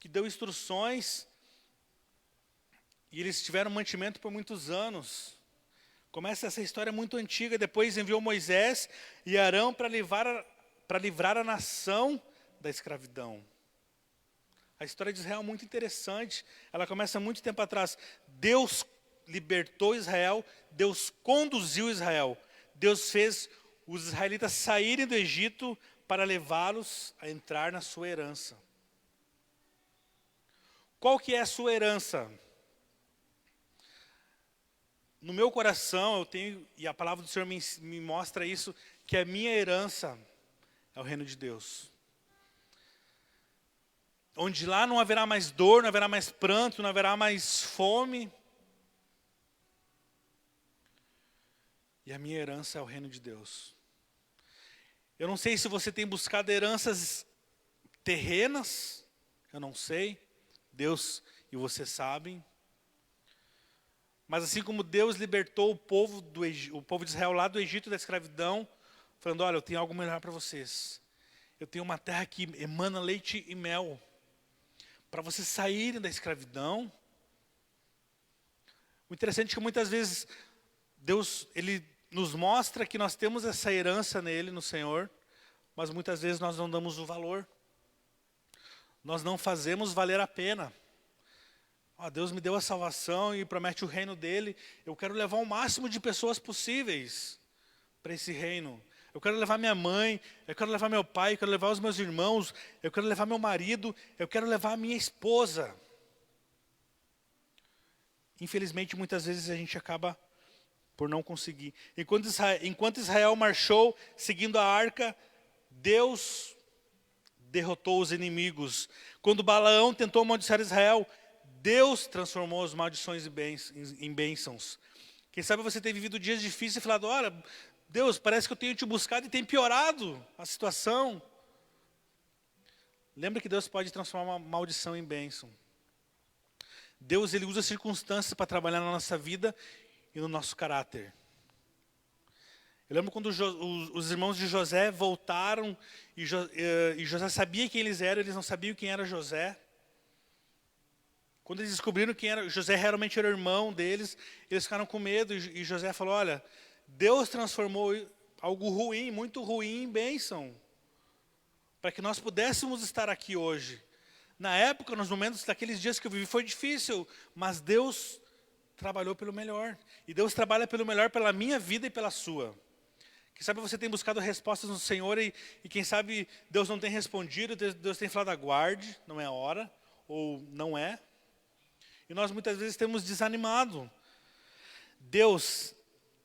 deu instruções e eles tiveram mantimento por muitos anos. Começa essa história muito antiga. Depois enviou Moisés e Arão para livrar a nação da escravidão. A história de Israel é muito interessante. Ela começa muito tempo atrás. Deus libertou Israel, Deus conduziu Israel. Deus fez os israelitas saírem do Egito para levá-los a entrar na sua herança. Qual que é a sua herança? No meu coração eu tenho, e a palavra do Senhor me mostra isso, que a minha herança é o reino de Deus. Onde lá não haverá mais dor, não haverá mais pranto, não haverá mais fome. E a minha herança é o reino de Deus. Eu não sei se você tem buscado heranças terrenas, eu não sei. Deus e você sabem. Mas assim como Deus libertou o povo de Israel lá do Egito da escravidão, falando, olha, eu tenho algo melhor para vocês. Eu tenho uma terra que emana leite e mel. Para vocês saírem da escravidão. O interessante é que muitas vezes Deus, Ele nos mostra que nós temos essa herança nele, no Senhor, mas muitas vezes nós não damos o valor. Nós não fazemos valer a pena. Deus me deu a salvação e promete o reino dele. Eu quero levar o máximo de pessoas possíveis para esse reino. Eu quero levar minha mãe, eu quero levar meu pai, eu quero levar os meus irmãos, eu quero levar meu marido, eu quero levar a minha esposa. Infelizmente, muitas vezes a gente acaba por não conseguir. Enquanto Israel marchou seguindo a arca, Deus derrotou os inimigos. Quando Balaão tentou amaldiçoar Israel, Deus transformou as maldições em bênçãos. Quem sabe você tem vivido dias difíceis e falado, olha, Deus, parece que eu tenho te buscado e tem piorado a situação. Lembra que Deus pode transformar uma maldição em bênção. Deus, Ele usa circunstâncias para trabalhar na nossa vida e no nosso caráter. Eu lembro quando os irmãos de José voltaram e José sabia quem eles eram, eles não sabiam quem era José. Quando eles descobriram quem era, José realmente era o irmão deles, eles ficaram com medo e José falou, olha, Deus transformou algo ruim, muito ruim, em bênção, para que nós pudéssemos estar aqui hoje. Na época, nos momentos daqueles dias que eu vivi, foi difícil, mas Deus trabalhou pelo melhor. E Deus trabalha pelo melhor pela minha vida e pela sua. Quem sabe você tem buscado respostas no Senhor e quem sabe Deus não tem respondido, Deus tem falado, aguarde, não é a hora, ou não é. E nós muitas vezes temos desanimado. Deus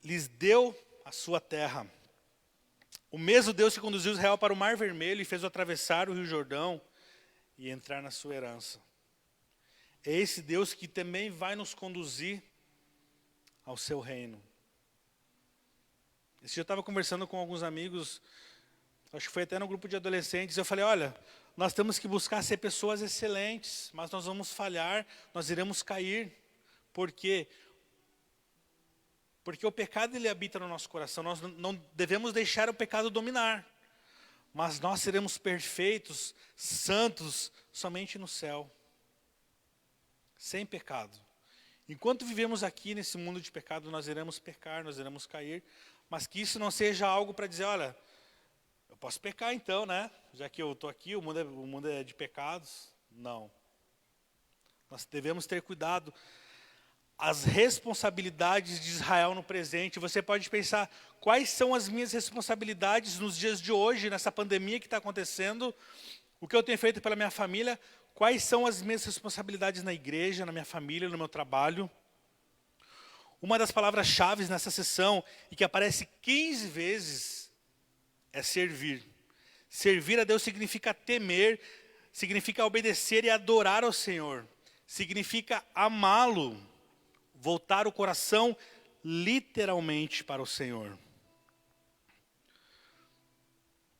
lhes deu a sua terra. O mesmo Deus que conduziu Israel para o Mar Vermelho e fez atravessar o Rio Jordão e entrar na sua herança. É esse Deus que também vai nos conduzir ao seu reino. Esse dia eu estava conversando com alguns amigos, acho que foi até no grupo de adolescentes, eu falei, olha, nós temos que buscar ser pessoas excelentes, mas nós vamos falhar, nós iremos cair. Por quê? Porque o pecado ele habita no nosso coração, nós não devemos deixar o pecado dominar. Mas nós seremos perfeitos, santos, somente no céu. Sem pecado. Enquanto vivemos aqui nesse mundo de pecado, nós iremos pecar, nós iremos cair. Mas que isso não seja algo para dizer, olha, eu posso pecar então, né? Já que eu estou aqui, o mundo é de pecados. Não. Nós devemos ter cuidado. As responsabilidades de Israel no presente, você pode pensar, quais são as minhas responsabilidades nos dias de hoje, nessa pandemia que está acontecendo, o que eu tenho feito pela minha família, quais são as minhas responsabilidades na igreja, na minha família, no meu trabalho. Uma das palavras-chave nessa sessão, e que aparece 15 vezes, é servir. Servir a Deus significa temer, significa obedecer e adorar ao Senhor. Significa amá-lo, voltar o coração literalmente para o Senhor.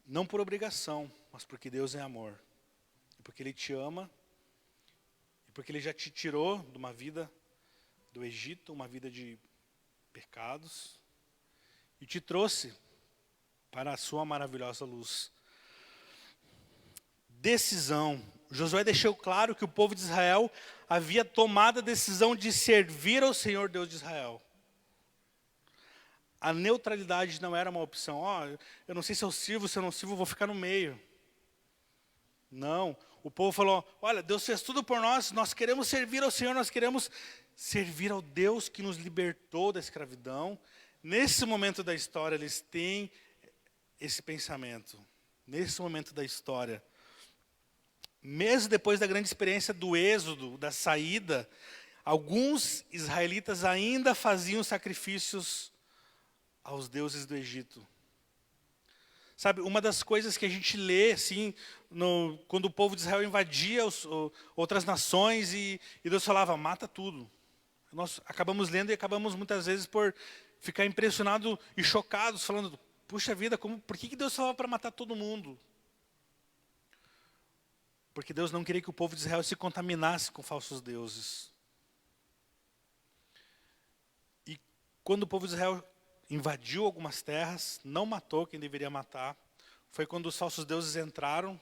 Não por obrigação, mas porque Deus é amor. E porque Ele te ama, e porque Ele já te tirou de uma vida do Egito, uma vida de pecados, e te trouxe para a sua maravilhosa luz. Decisão. Josué deixou claro que o povo de Israel havia tomado a decisão de servir ao Senhor Deus de Israel. A neutralidade não era uma opção. Eu não sei se eu sirvo, se eu não sirvo, eu vou ficar no meio. Não. O povo falou, olha, Deus fez tudo por nós, nós queremos servir ao Senhor, nós queremos servir ao Deus que nos libertou da escravidão. Nesse momento da história, eles têm esse pensamento. Nesse momento da história. Mesmo depois da grande experiência do êxodo, da saída, alguns israelitas ainda faziam sacrifícios aos deuses do Egito. Sabe, uma das coisas que a gente lê, assim, quando o povo de Israel invadia outras nações e Deus falava, mata tudo. Nós acabamos lendo e acabamos muitas vezes por ficar impressionados e chocados, falando, puxa vida, por que Deus falava para matar todo mundo? Porque Deus não queria que o povo de Israel se contaminasse com falsos deuses. E quando o povo de Israel invadiu algumas terras, não matou quem deveria matar, foi quando os falsos deuses entraram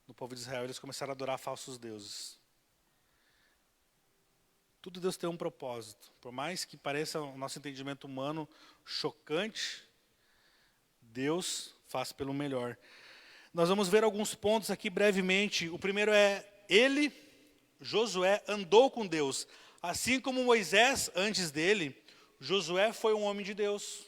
no povo de Israel, eles começaram a adorar falsos deuses. Tudo Deus tem um propósito. Por mais que pareça o nosso entendimento humano chocante, Deus faz pelo melhor. Nós vamos ver alguns pontos aqui brevemente. O primeiro é, Josué, andou com Deus. Assim como Moisés, antes dele, Josué foi um homem de Deus.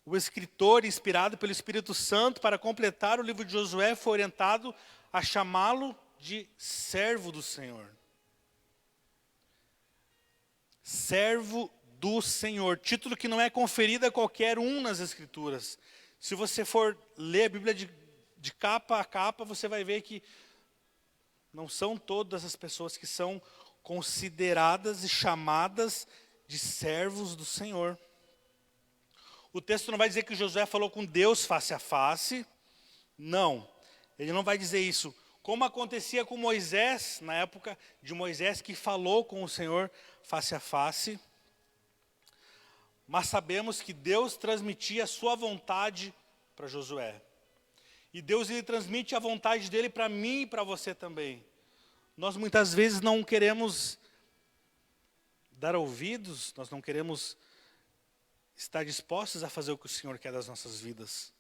O escritor, inspirado pelo Espírito Santo para completar o livro de Josué, foi orientado a chamá-lo de servo do Senhor. Servo do Senhor. Título que não é conferido a qualquer um nas Escrituras. Se você for ler a Bíblia de capa a capa, você vai ver que não são todas as pessoas que são consideradas e chamadas de servos do Senhor. O texto não vai dizer que Josué falou com Deus face a face. Não, ele não vai dizer isso. Como acontecia com Moisés, na época de Moisés, que falou com o Senhor face a face. Mas sabemos que Deus transmitia a sua vontade para Josué. E Deus ele transmite a vontade dele para mim e para você também. Nós muitas vezes não queremos dar ouvidos, nós não queremos estar dispostos a fazer o que o Senhor quer das nossas vidas.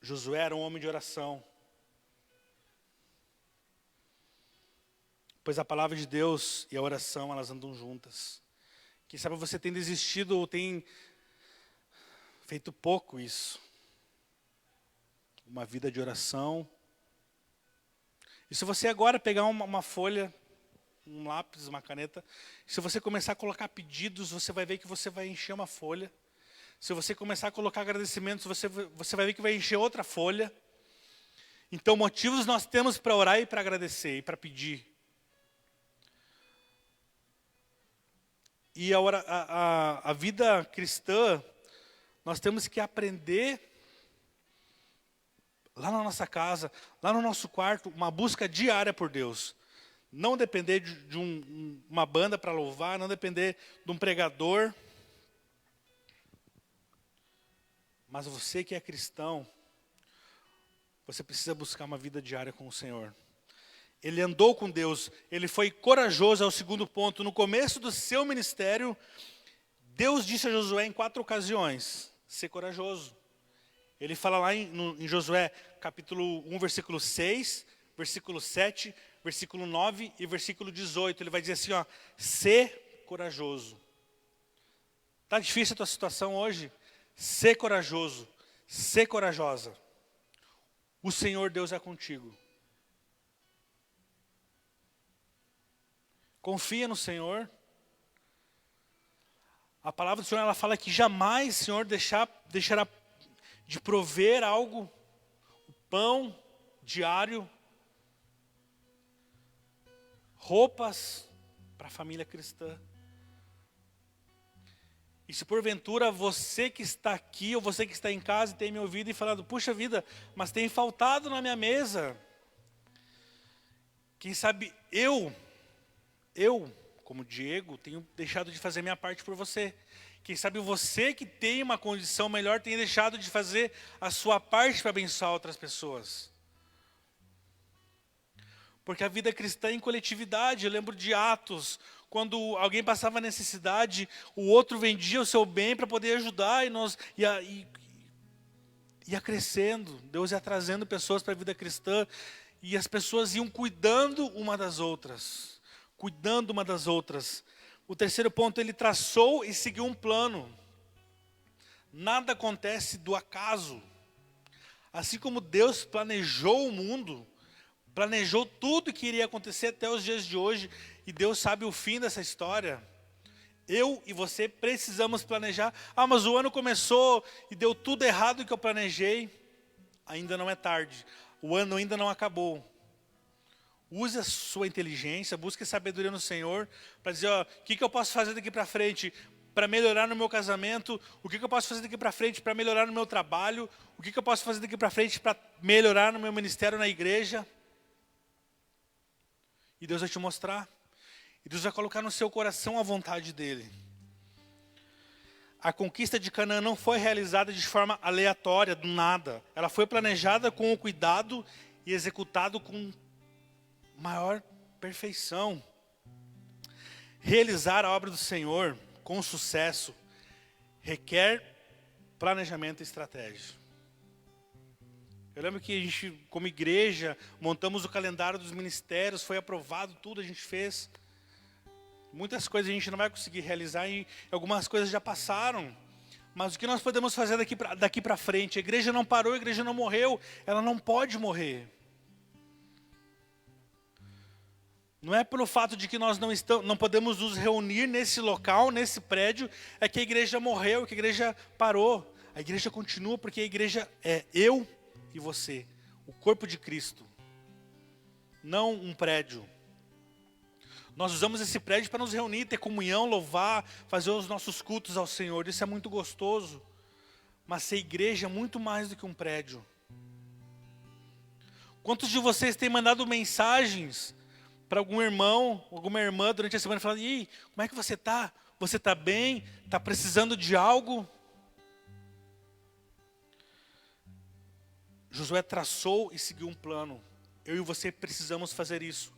Josué era um homem de oração. Pois a palavra de Deus e a oração, elas andam juntas. Quem sabe você tem desistido ou tem feito pouco isso. Uma vida de oração. E se você agora pegar uma folha, um lápis, uma caneta. Se você começar a colocar pedidos, você vai ver que você vai encher uma folha. Se você começar a colocar agradecimentos, você vai ver que vai encher outra folha. Então, motivos nós temos para orar e para agradecer e para pedir. E a vida cristã, nós temos que aprender, lá na nossa casa, lá no nosso quarto, uma busca diária por Deus. Não depender de uma banda para louvar, não depender de um pregador. Mas você que é cristão, você precisa buscar uma vida diária com o Senhor. Ele andou com Deus, ele foi corajoso, é o segundo ponto. No começo do seu ministério, Deus disse a Josué em 4 ocasiões, ser corajoso. Ele fala lá em Josué, capítulo 1, versículo 6, versículo 7, versículo 9 e versículo 18. Ele vai dizer assim, ó, ser corajoso. Está difícil a tua situação hoje? Ser corajoso, ser corajosa. O Senhor Deus é contigo. Confia no Senhor. A palavra do Senhor, ela fala que jamais o Senhor deixará de prover algo, o pão diário, roupas para a família cristã. E se porventura você que está aqui, ou você que está em casa e tem me ouvido e falado, puxa vida, mas tem faltado na minha mesa. Quem sabe eu, como Diego, tenho deixado de fazer minha parte por você. Quem sabe você que tem uma condição melhor, tem deixado de fazer a sua parte para abençoar outras pessoas. Porque a vida cristã é em coletividade. Eu lembro de Atos, quando alguém passava necessidade, o outro vendia o seu bem para poder ajudar, e nós ia crescendo. Deus ia trazendo pessoas para a vida cristã, e as pessoas iam cuidando uma das outras. Cuidando uma das outras. O terceiro ponto, ele traçou e seguiu um plano. Nada acontece do acaso. Assim como Deus planejou o mundo, planejou tudo que iria acontecer até os dias de hoje, e Deus sabe o fim dessa história. Eu e você precisamos planejar. Ah, mas o ano começou e deu tudo errado que eu planejei. Ainda não é tarde. O ano ainda não acabou. Use a sua inteligência, busque sabedoria no Senhor, para dizer, ó, o que eu posso fazer daqui para frente para melhorar no meu casamento, o que eu posso fazer daqui para frente para melhorar no meu trabalho, o que eu posso fazer daqui para frente para melhorar no meu ministério na igreja. E Deus vai te mostrar. E Deus vai colocar no seu coração a vontade dEle. A conquista de Canaã não foi realizada de forma aleatória, do nada. Ela foi planejada com o cuidado e executado com maior perfeição. Realizar a obra do Senhor com sucesso requer planejamento e estratégia. Eu lembro que a gente, como igreja, montamos o calendário dos ministérios, foi aprovado, tudo a gente fez. Muitas coisas a gente não vai conseguir realizar e algumas coisas já passaram. Mas o que nós podemos fazer daqui para frente? A igreja não parou, a igreja não morreu, ela não pode morrer. Não é pelo fato de que nós não podemos nos reunir nesse local, nesse prédio, é que a igreja morreu, que a igreja parou. A igreja continua porque a igreja é eu e você, o corpo de Cristo, não um prédio. Nós usamos esse prédio para nos reunir, ter comunhão, louvar, fazer os nossos cultos ao Senhor. Isso é muito gostoso. Mas ser igreja é muito mais do que um prédio. Quantos de vocês têm mandado mensagens para algum irmão, alguma irmã durante a semana, falando, e como é que você está? Você está bem? Está precisando de algo? Josué traçou e seguiu um plano. Eu e você precisamos fazer isso.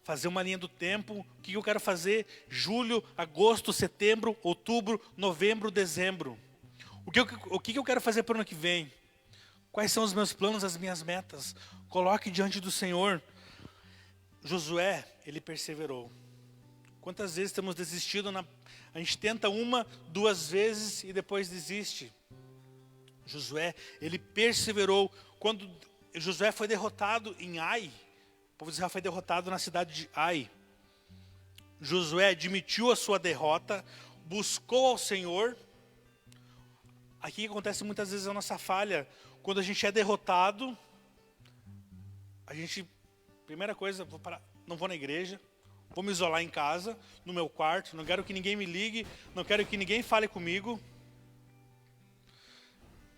Fazer uma linha do tempo. O que eu quero fazer? Julho, agosto, setembro, outubro, novembro, dezembro. O que eu quero fazer para o ano que vem? Quais são os meus planos, as minhas metas? Coloque diante do Senhor. Josué, ele perseverou. Quantas vezes temos desistido? A gente tenta 1, 2 vezes e depois desiste. Josué, ele perseverou. Quando Josué foi derrotado em Ai, o povo de Israel foi derrotado na cidade de Ai. Josué admitiu a sua derrota, buscou ao Senhor. Aqui acontece muitas vezes a nossa falha. Quando a gente é derrotado, a gente, primeira coisa, não vou na igreja, vou me isolar em casa, no meu quarto, não quero que ninguém me ligue, não quero que ninguém fale comigo.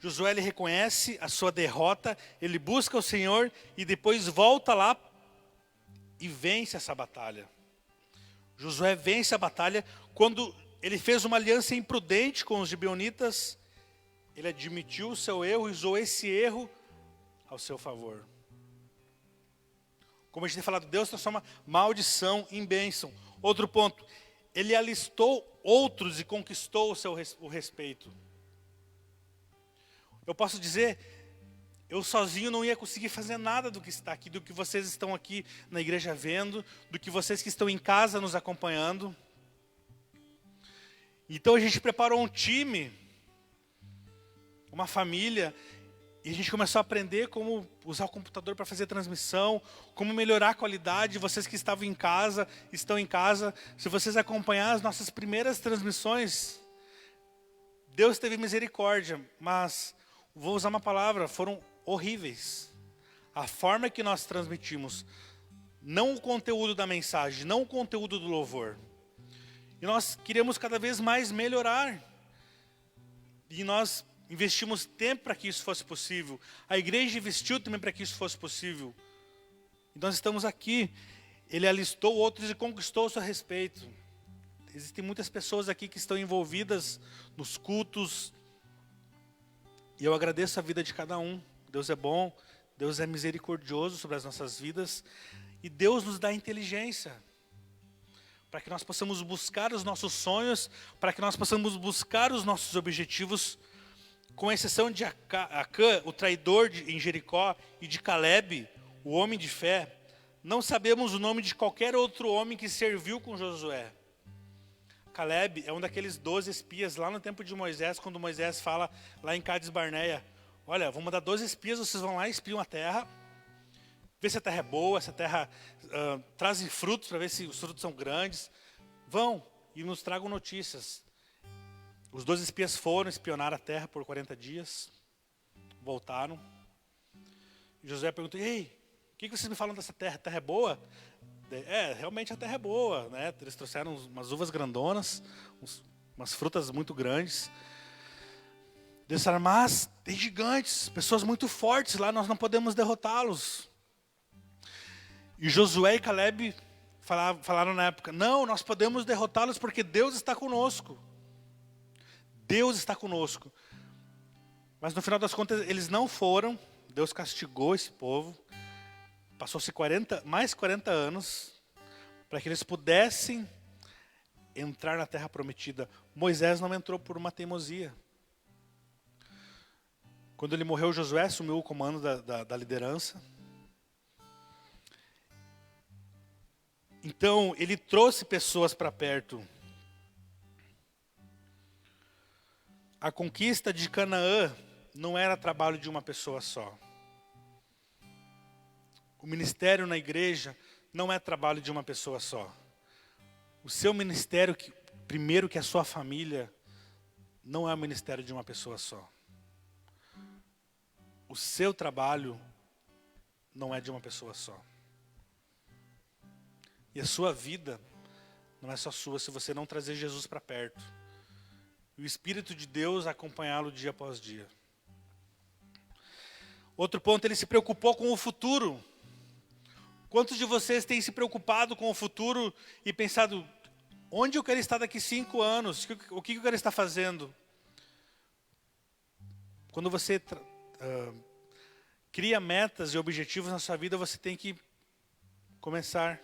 Josué, ele reconhece a sua derrota, ele busca o Senhor e depois volta lá e vence essa batalha. Josué vence a batalha quando ele fez uma aliança imprudente com os gibeonitas. Ele admitiu o seu erro e usou esse erro ao seu favor. Como a gente tem falado, Deus transforma maldição em bênção. Outro ponto, ele alistou outros e conquistou o respeito. Eu posso dizer, eu sozinho não ia conseguir fazer nada do que está aqui, do que vocês estão aqui na igreja vendo, do que vocês que estão em casa nos acompanhando. Então a gente preparou um time, uma família, e a gente começou a aprender como usar o computador para fazer transmissão, como melhorar a qualidade. Vocês que estavam em casa, estão em casa, se vocês acompanhar as nossas primeiras transmissões, Deus teve misericórdia, mas vou usar uma palavra, foram horríveis. A forma que nós transmitimos, não o conteúdo da mensagem, não o conteúdo do louvor. E nós queremos cada vez mais melhorar. E nós investimos tempo para que isso fosse possível. A igreja investiu também para que isso fosse possível. E nós estamos aqui. Ele alistou outros e conquistou o seu respeito. Existem muitas pessoas aqui que estão envolvidas nos cultos. E eu agradeço a vida de cada um. Deus é bom, Deus é misericordioso sobre as nossas vidas. E Deus nos dá inteligência para que nós possamos buscar os nossos sonhos, para que nós possamos buscar os nossos objetivos, com exceção de Acã, o traidor em Jericó, e de Caleb, o homem de fé. Não sabemos o nome de qualquer outro homem que serviu com Josué. Caleb é um daqueles 12 espias lá no tempo de Moisés, quando Moisés fala lá em Cádiz Barneia, olha, vou mandar 12 espias, vocês vão lá e espiam a terra, vê se a terra é boa, se a terra traz frutos, para ver se os frutos são grandes. Vão e nos tragam notícias. Os 12 espias foram espionar a terra por 40 dias, voltaram. E Josué perguntou, ei, o que vocês me falam dessa terra? A terra é boa? Realmente a terra é boa, né? Eles trouxeram umas uvas grandonas, umas frutas muito grandes. Eles disseram, mas tem gigantes, pessoas muito fortes lá, nós não podemos derrotá-los. E Josué e Caleb falaram na época, não, nós podemos derrotá-los porque Deus está conosco. Deus está conosco. Mas no final das contas eles não foram, Deus castigou esse povo. Passou-se mais 40 anos para que eles pudessem entrar na terra prometida. Moisés não entrou por uma teimosia. Quando ele morreu, Josué assumiu o comando da liderança. Então, ele trouxe pessoas para perto. A conquista de Canaã não era trabalho de uma pessoa só. O ministério na igreja não é trabalho de uma pessoa só. O seu ministério, primeiro que a sua família, não é o ministério de uma pessoa só. O seu trabalho não é de uma pessoa só. E a sua vida não é só sua se você não trazer Jesus para perto. E o Espírito de Deus acompanhá-lo dia após dia. Outro ponto, ele se preocupou com o futuro. Quantos de vocês têm se preocupado com o futuro e pensado, onde eu quero estar daqui 5 anos? O que eu quero estar fazendo? Quando você cria metas e objetivos na sua vida, você tem que começar.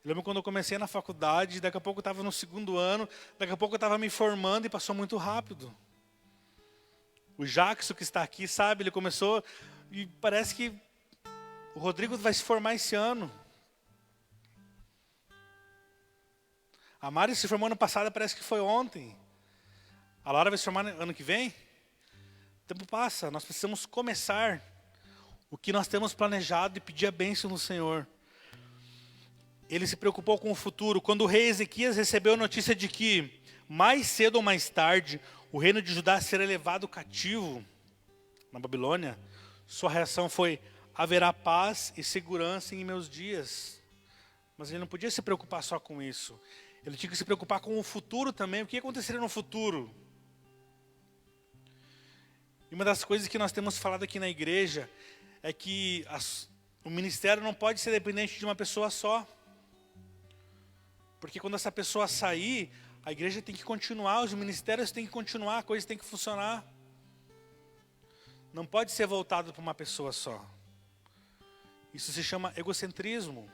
Eu lembro quando eu comecei na faculdade, daqui a pouco eu estava no 2º ano, daqui a pouco eu estava me formando e passou muito rápido. O Jackson que está aqui, sabe, ele começou e parece que o Rodrigo vai se formar esse ano. A Mari se formou ano passado, parece que foi ontem. A Laura vai se formar ano que vem. O tempo passa, nós precisamos começar o que nós temos planejado e pedir a bênção no Senhor. ele se preocupou com o futuro. Quando o rei Ezequias recebeu a notícia de que, mais cedo ou mais tarde, o reino de Judá seria levado cativo na Babilônia, sua reação foi: haverá paz e segurança em meus dias. Mas ele não podia se preocupar só com isso. Ele tinha que se preocupar com o futuro também. O que aconteceria no futuro? E uma das coisas que nós temos falado aqui na igreja é que o ministério não pode ser dependente de uma pessoa só. Porque quando essa pessoa sair, a igreja tem que continuar, os ministérios têm que continuar, a coisa tem que funcionar. Não pode ser voltado para uma pessoa só. Isso se chama egocentrismo.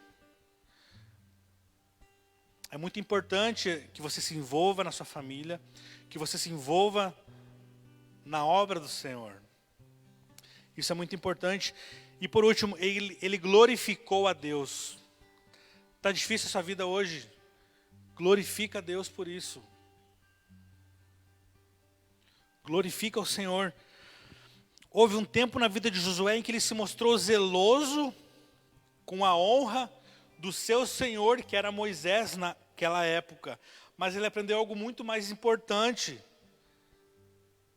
É muito importante que você se envolva na sua família, que você se envolva na obra do Senhor. Isso é muito importante. E por último, ele glorificou a Deus. Está difícil a sua vida hoje? Glorifica a Deus por isso. Glorifica o Senhor. Houve um tempo na vida de Josué em que ele se mostrou zeloso com a honra do seu Senhor, que era Moisés naquela época. Mas ele aprendeu algo muito mais importante,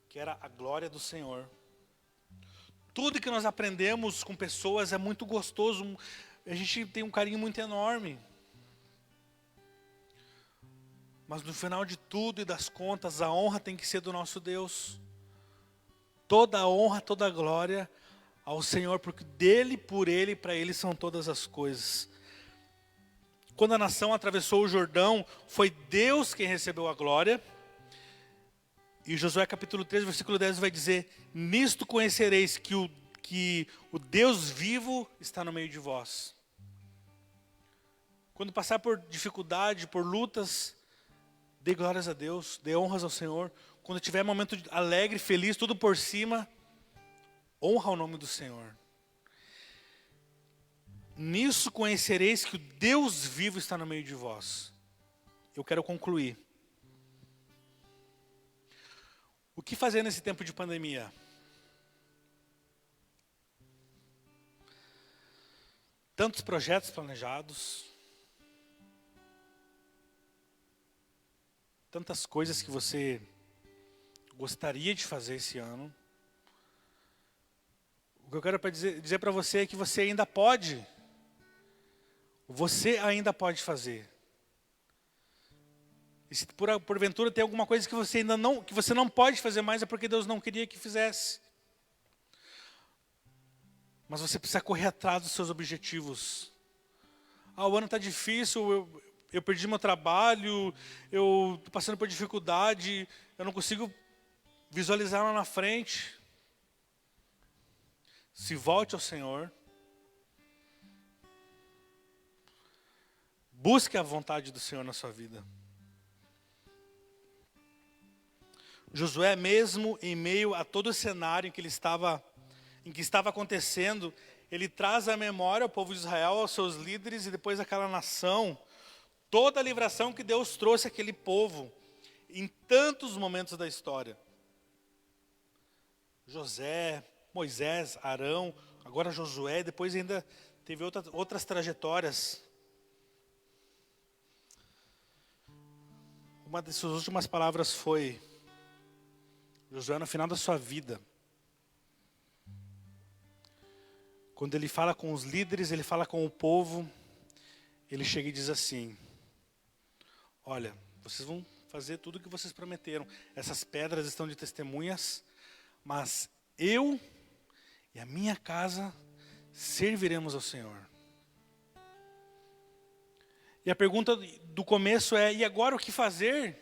que era a glória do Senhor. Tudo que nós aprendemos com pessoas é muito gostoso. A gente tem um carinho muito enorme. Mas no final de tudo e das contas, a honra tem que ser do nosso Deus. Toda a honra, toda a glória ao Senhor, porque dele, por ele e para ele são todas as coisas. Quando a nação atravessou o Jordão, foi Deus quem recebeu a glória. E Josué capítulo 3, versículo 10 vai dizer: nisto conhecereis que o Deus vivo está no meio de vós. Quando passar por dificuldade, por lutas, dê glórias a Deus, dê honras ao Senhor. Quando tiver momento alegre, feliz, tudo por cima, honra o nome do Senhor. Nisso conhecereis que o Deus vivo está no meio de vós. Eu quero concluir. O que fazer nesse tempo de pandemia? Tantos projetos planejados, tantas coisas que você gostaria de fazer esse ano. O que eu quero dizer para você é que você ainda pode fazer. E se porventura tem alguma coisa que você não pode fazer mais, é porque Deus não queria que fizesse. Mas você precisa correr atrás dos seus objetivos. O ano está difícil, eu perdi meu trabalho, eu estou passando por dificuldade, eu não consigo visualizar lá na frente. Se volte ao Senhor. Busque a vontade do Senhor na sua vida. Josué, mesmo em meio a todo o cenário em que estava acontecendo, ele traz à memória ao povo de Israel, aos seus líderes e depois àquela nação, toda a livração que Deus trouxe àquele povo em tantos momentos da história. José, Moisés, Arão, agora Josué, depois ainda teve outras trajetórias. Uma de suas últimas palavras foi: Josué, no final da sua vida, quando ele fala com os líderes, ele fala com o povo, ele chega e diz assim: olha, vocês vão fazer tudo o que vocês prometeram. Essas pedras estão de testemunhas, mas eu e a minha casa serviremos ao Senhor. E a pergunta do começo é: e agora o que fazer?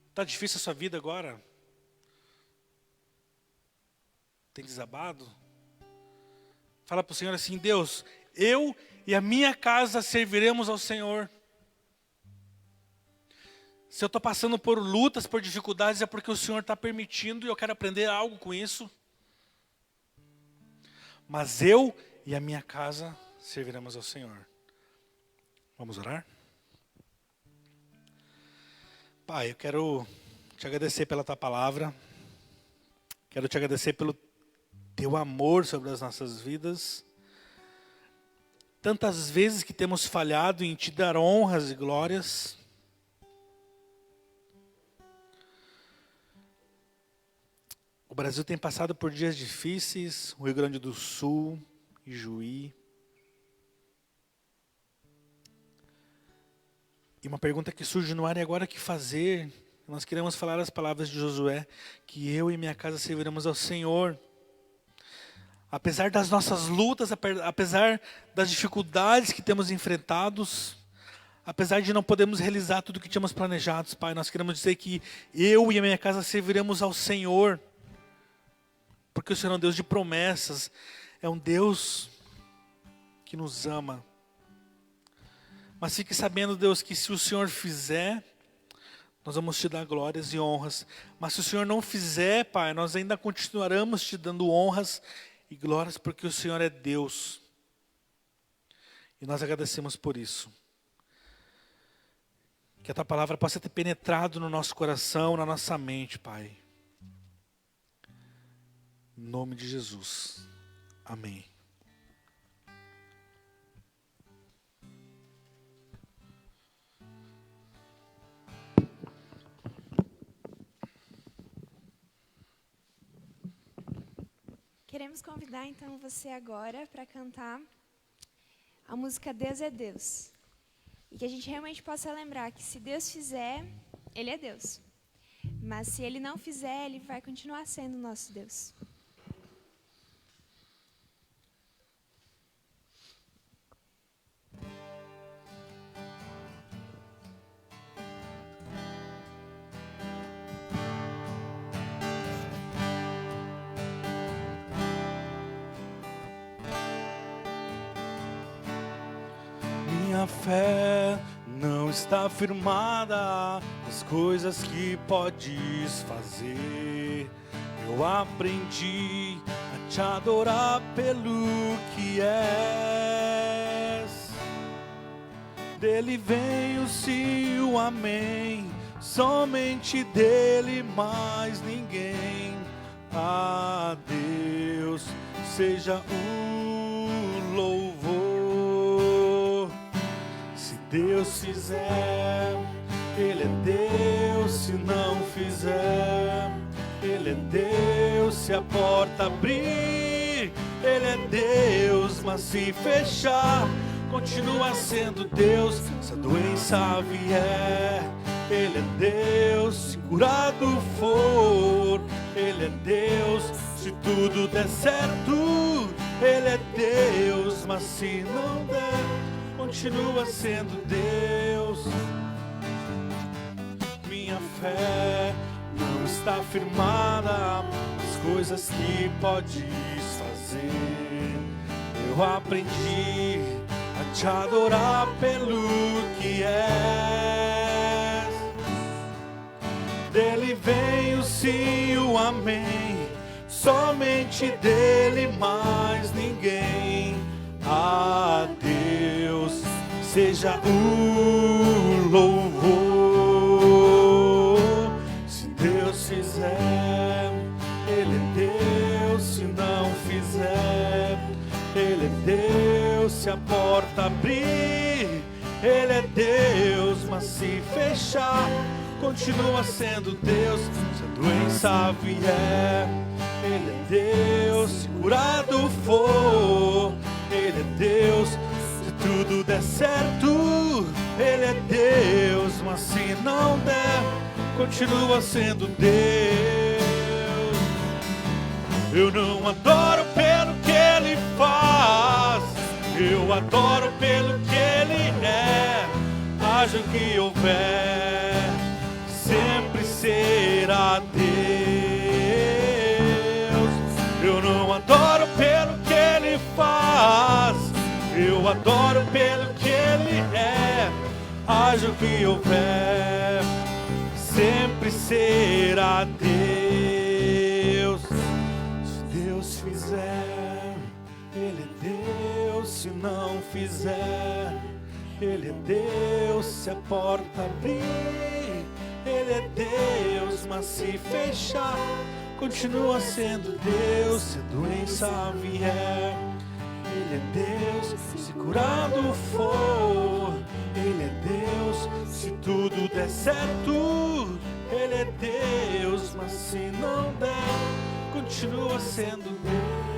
Está difícil a sua vida agora? Tem desabado? Fala para o Senhor assim: Deus, eu e a minha casa serviremos ao Senhor. Se eu estou passando por lutas, por dificuldades, é porque o Senhor está permitindo e eu quero aprender algo com isso. Mas eu e a minha casa serviremos ao Senhor. Vamos orar? Pai, eu quero te agradecer pela tua palavra. Quero te agradecer pelo teu amor sobre as nossas vidas. tantas vezes que temos falhado em te dar honras e glórias. O Brasil tem passado por dias difíceis, o Rio Grande do Sul, Ijuí. E uma pergunta que surge no ar é agora o que fazer? Nós queremos falar as palavras de Josué, que eu e minha casa serviremos ao Senhor. Apesar das nossas lutas, apesar das dificuldades que temos enfrentados, apesar de não podermos realizar tudo o que tínhamos planejado, Pai, nós queremos dizer que eu e a minha casa serviremos ao Senhor. Porque o Senhor é um Deus de promessas, é um Deus que nos ama. Mas fique sabendo, Deus, que se o Senhor fizer, nós vamos te dar glórias e honras. Mas se o Senhor não fizer, Pai, nós ainda continuaremos te dando honras e glórias, porque o Senhor é Deus. E nós agradecemos por isso. Que a Tua palavra possa ter penetrado no nosso coração, na nossa mente, Pai. Em nome de Jesus. Amém. Queremos convidar então você agora para cantar a música Deus é Deus. E que a gente realmente possa lembrar que se Deus fizer, Ele é Deus. Mas se Ele não fizer, Ele vai continuar sendo nosso Deus. Minha fé não está firmada nas coisas que podes fazer. Eu aprendi a te adorar pelo que és. Dele vem o sim, o amém, somente dele, mais ninguém. A Deus seja o louvor. Se Deus fizer, Ele é Deus. Se não fizer, Ele é Deus. Se a porta abrir, Ele é Deus. Mas se fechar, continua sendo Deus. Se a doença vier, Ele é Deus. Se curado for, Ele é Deus. Se tudo der certo, Ele é Deus. Mas se não der, continua sendo Deus. Minha fé não está firmada nas coisas que podes fazer. Eu aprendi a te adorar pelo que és. Dele vem o sim, o amém, somente dele, mais ninguém. A Deus seja o louvor. Se Deus fizer, Ele é Deus. Se não fizer, Ele é Deus. Se a porta abrir, Ele é Deus. Mas se fechar, continua sendo Deus. Se a doença vier, Ele é Deus. Se curado for, Ele é Deus. Se tudo der certo, Ele é Deus. Mas se não der, continua sendo Deus. Eu não adoro pelo que Ele faz, eu adoro pelo que Ele é. Haja o que houver, sempre será Deus. Eu não adoro pelo que Ele faz, eu adoro pelo que Ele é. Haja o que houver, sempre será Deus. Se Deus fizer, Ele é Deus. Se não fizer, Ele é Deus. Se a porta abrir, Ele é Deus. Mas se fechar, continua sendo Deus. Se a doença vier, Ele Ele é Deus se curado for. Ele é Deus se tudo der certo. Ele é Deus, mas se não der, continua sendo Deus.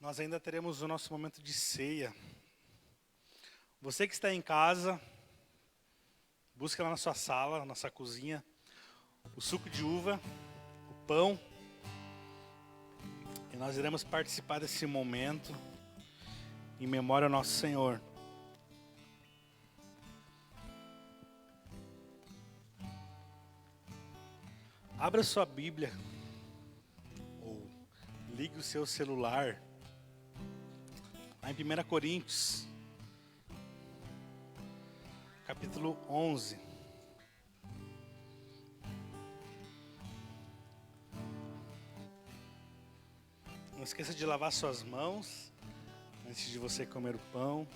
Nós ainda teremos o nosso momento de ceia. Você que está em casa, busca lá na sua sala, na sua cozinha, o suco de uva, o pão. E nós iremos participar desse momento em memória ao nosso Senhor. Abra sua Bíblia, ou ligue o seu celular, lá em 1 Coríntios, capítulo 11. Não esqueça de lavar suas mãos antes de você comer o pão.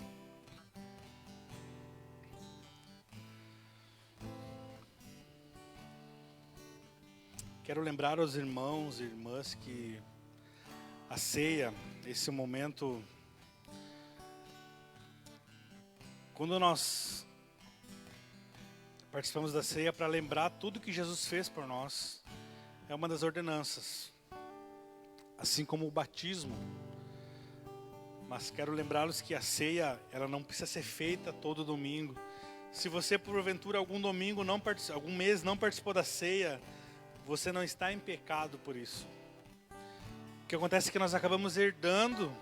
Quero lembrar aos irmãos e irmãs que a ceia, esse momento, quando nós participamos da ceia para lembrar tudo que Jesus fez por nós, é uma das ordenanças, assim como o batismo. Mas quero lembrá-los que a ceia, ela não precisa ser feita todo domingo. Se você porventura algum mês não participou da ceia, você não está em pecado por isso. O que acontece é que nós acabamos herdando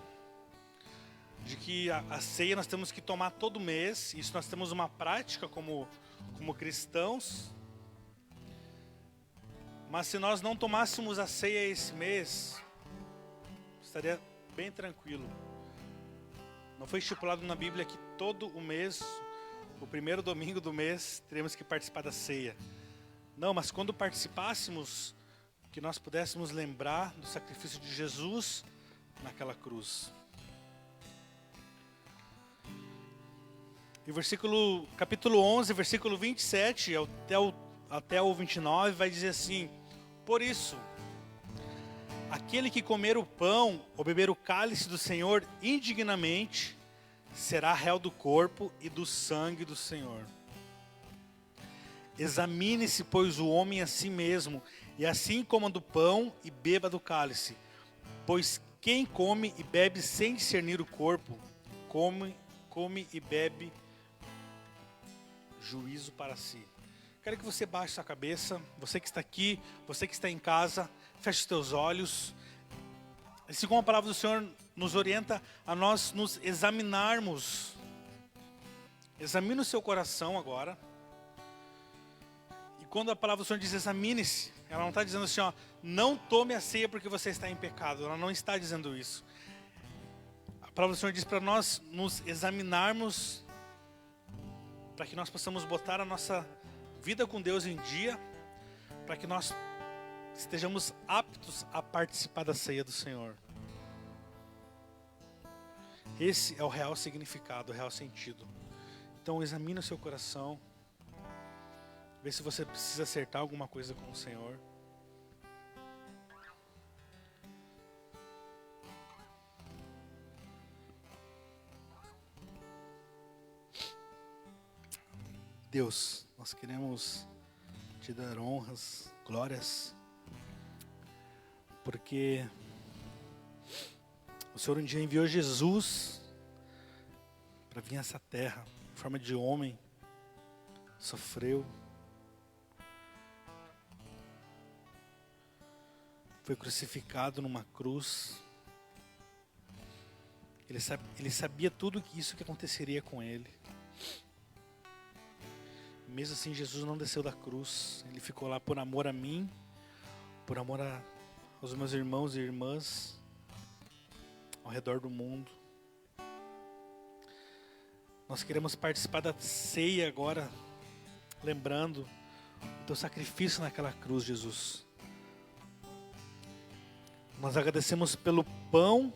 de que a ceia nós temos que tomar todo mês. Isso nós temos uma prática como cristãos. Mas se nós não tomássemos a ceia esse mês, estaria bem tranquilo. Não foi estipulado na Bíblia que todo o mês, o primeiro domingo do mês, teremos que participar da ceia. Não, mas quando participássemos, que nós pudéssemos lembrar do sacrifício de Jesus naquela cruz. E capítulo 11, versículo 27 até o 29 vai dizer assim: por isso, aquele que comer o pão ou beber o cálice do Senhor indignamente, será réu do corpo e do sangue do Senhor. Examine-se, pois, o homem a si mesmo, e assim coma do pão e beba do cálice. Pois quem come e bebe sem discernir o corpo, come e bebe juízo para si. Quero que você baixe sua cabeça, você que está aqui, você que está em casa, feche os teus olhos. Assim como a palavra do Senhor nos orienta a nós nos examinarmos. Examine o seu coração agora. Quando a palavra do Senhor diz examine-se, ela não está dizendo assim, ó, não tome a ceia porque você está em pecado. Ela não está dizendo isso. A palavra do Senhor diz para nós nos examinarmos, para que nós possamos botar a nossa vida com Deus em dia, para que nós estejamos aptos a participar da ceia do Senhor. Esse é o real significado, o real sentido. Então examine o seu coração. Vê se você precisa acertar alguma coisa com o Senhor. Deus, nós queremos te dar honras, glórias, porque o Senhor um dia enviou Jesus para vir a essa terra, em forma de homem, sofreu, foi crucificado numa cruz. Ele sabia tudo isso que aconteceria com ele. Mesmo assim, Jesus não desceu da cruz. Ele ficou lá por amor a mim, por amor aos meus irmãos e irmãs ao redor do mundo. Nós queremos participar da ceia agora, lembrando o teu sacrifício naquela cruz, Jesus. Nós agradecemos pelo pão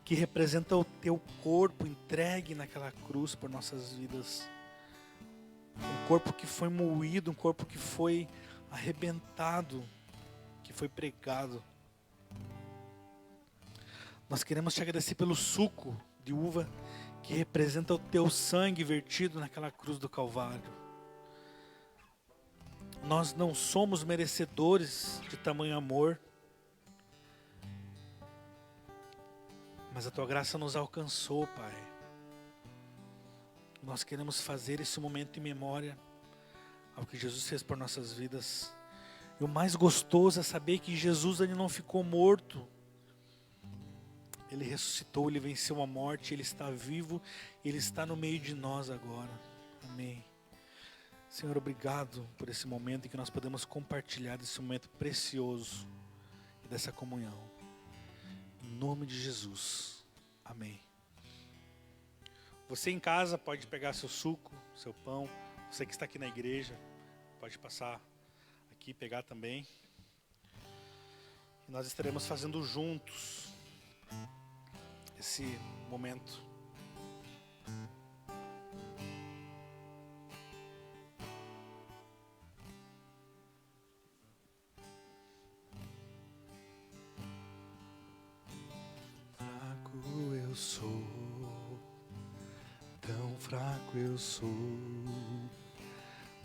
que representa o teu corpo entregue naquela cruz por nossas vidas. Um corpo que foi moído, um corpo que foi arrebentado, que foi pregado. Nós queremos te agradecer pelo suco de uva que representa o teu sangue vertido naquela cruz do Calvário. Nós não somos merecedores de tamanho amor, mas a tua graça nos alcançou, Pai. Nós queremos fazer esse momento em memória ao que Jesus fez por nossas vidas. E o mais gostoso é saber que Jesus ele não ficou morto. Ele ressuscitou, Ele venceu a morte, Ele está vivo, Ele está no meio de nós agora. Amém. Senhor, obrigado por esse momento em que nós podemos compartilhar desse momento precioso e dessa comunhão. Em nome de Jesus. Amém. Você em casa pode pegar seu suco, seu pão. Você que está aqui na igreja, pode passar aqui e pegar também. E nós estaremos fazendo juntos esse momento. Fraco eu sou, tão fraco eu sou,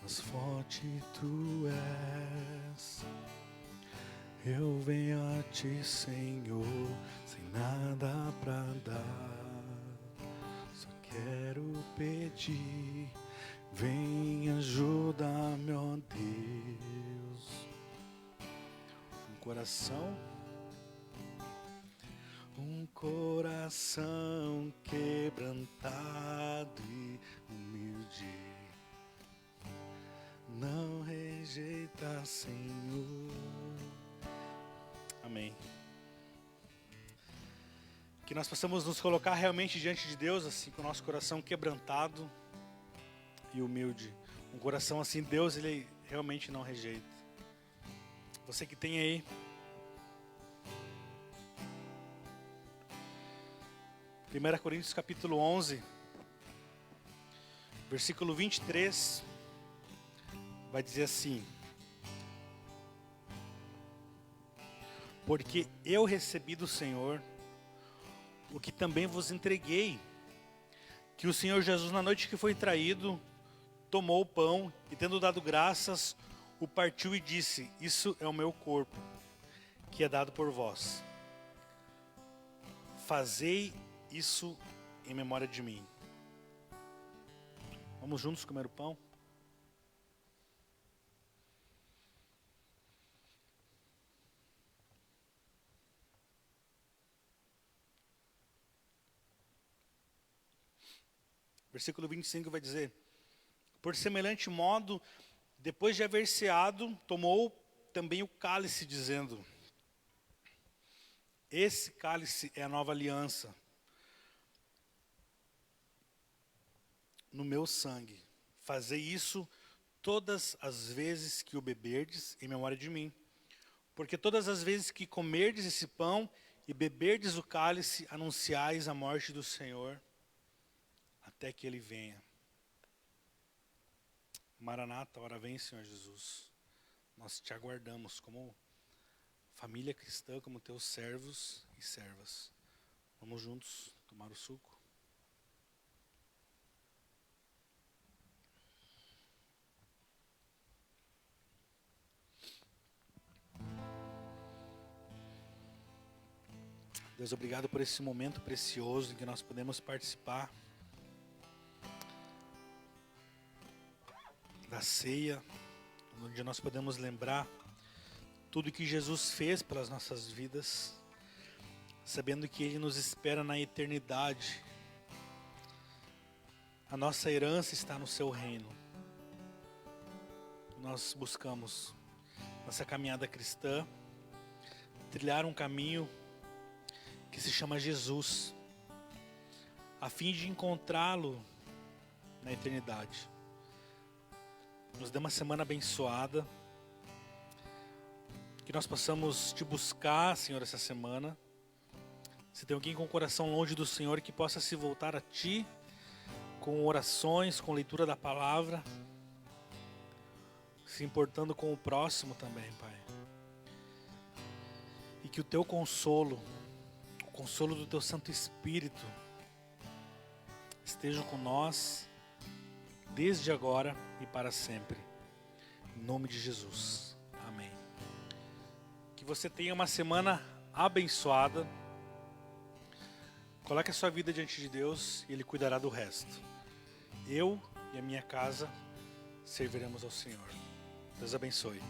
mas forte tu és. Eu venho a ti, Senhor, sem nada pra dar. Só quero pedir, vem ajudar-me, ó Deus. Um coração quebrantado e humilde. Não rejeita, Senhor. Amém. Que nós possamos nos colocar realmente diante de Deus, assim, com o nosso coração quebrantado e humilde. Um coração assim, Deus, Ele realmente não rejeita. Você que tem aí 1 Coríntios capítulo 11, versículo 23, vai dizer assim: porque eu recebi do Senhor o que também vos entreguei, que o Senhor Jesus, na noite que foi traído, tomou o pão e, tendo dado graças, o partiu e disse: isso é o meu corpo, que é dado por vós. Fazei isso em memória de mim. Vamos juntos comer o pão? Versículo 25 vai dizer: por semelhante modo, depois de haver ceado, tomou também o cálice, dizendo: esse cálice é a nova aliança no meu sangue. Fazei isso todas as vezes que o beberdes, em memória de mim. Porque todas as vezes que comerdes esse pão e beberdes o cálice, anunciais a morte do Senhor até que Ele venha. Maranata, hora vem, Senhor Jesus. Nós te aguardamos como família cristã, como teus servos e servas. Vamos juntos tomar o suco. Deus, obrigado por esse momento precioso em que nós podemos participar da ceia, onde nós podemos lembrar tudo que Jesus fez pelas nossas vidas, sabendo que Ele nos espera na eternidade. A nossa herança está no Seu reino. Nós buscamos, nossa caminhada cristã, trilhar um caminho que se chama Jesus, a fim de encontrá-lo na eternidade. nos dê uma semana abençoada. Que nós possamos te buscar, Senhor, essa semana. Se tem alguém com o coração longe do Senhor, que possa se voltar a Ti, com orações, com leitura da palavra, se importando com o próximo também, Pai. E que o Teu consolo, o consolo do Teu Santo Espírito, esteja com nós, desde agora e para sempre. Em nome de Jesus. Amém. Que você tenha uma semana abençoada. Coloque a sua vida diante de Deus e Ele cuidará do resto. Eu e a minha casa serviremos ao Senhor. Deus abençoe.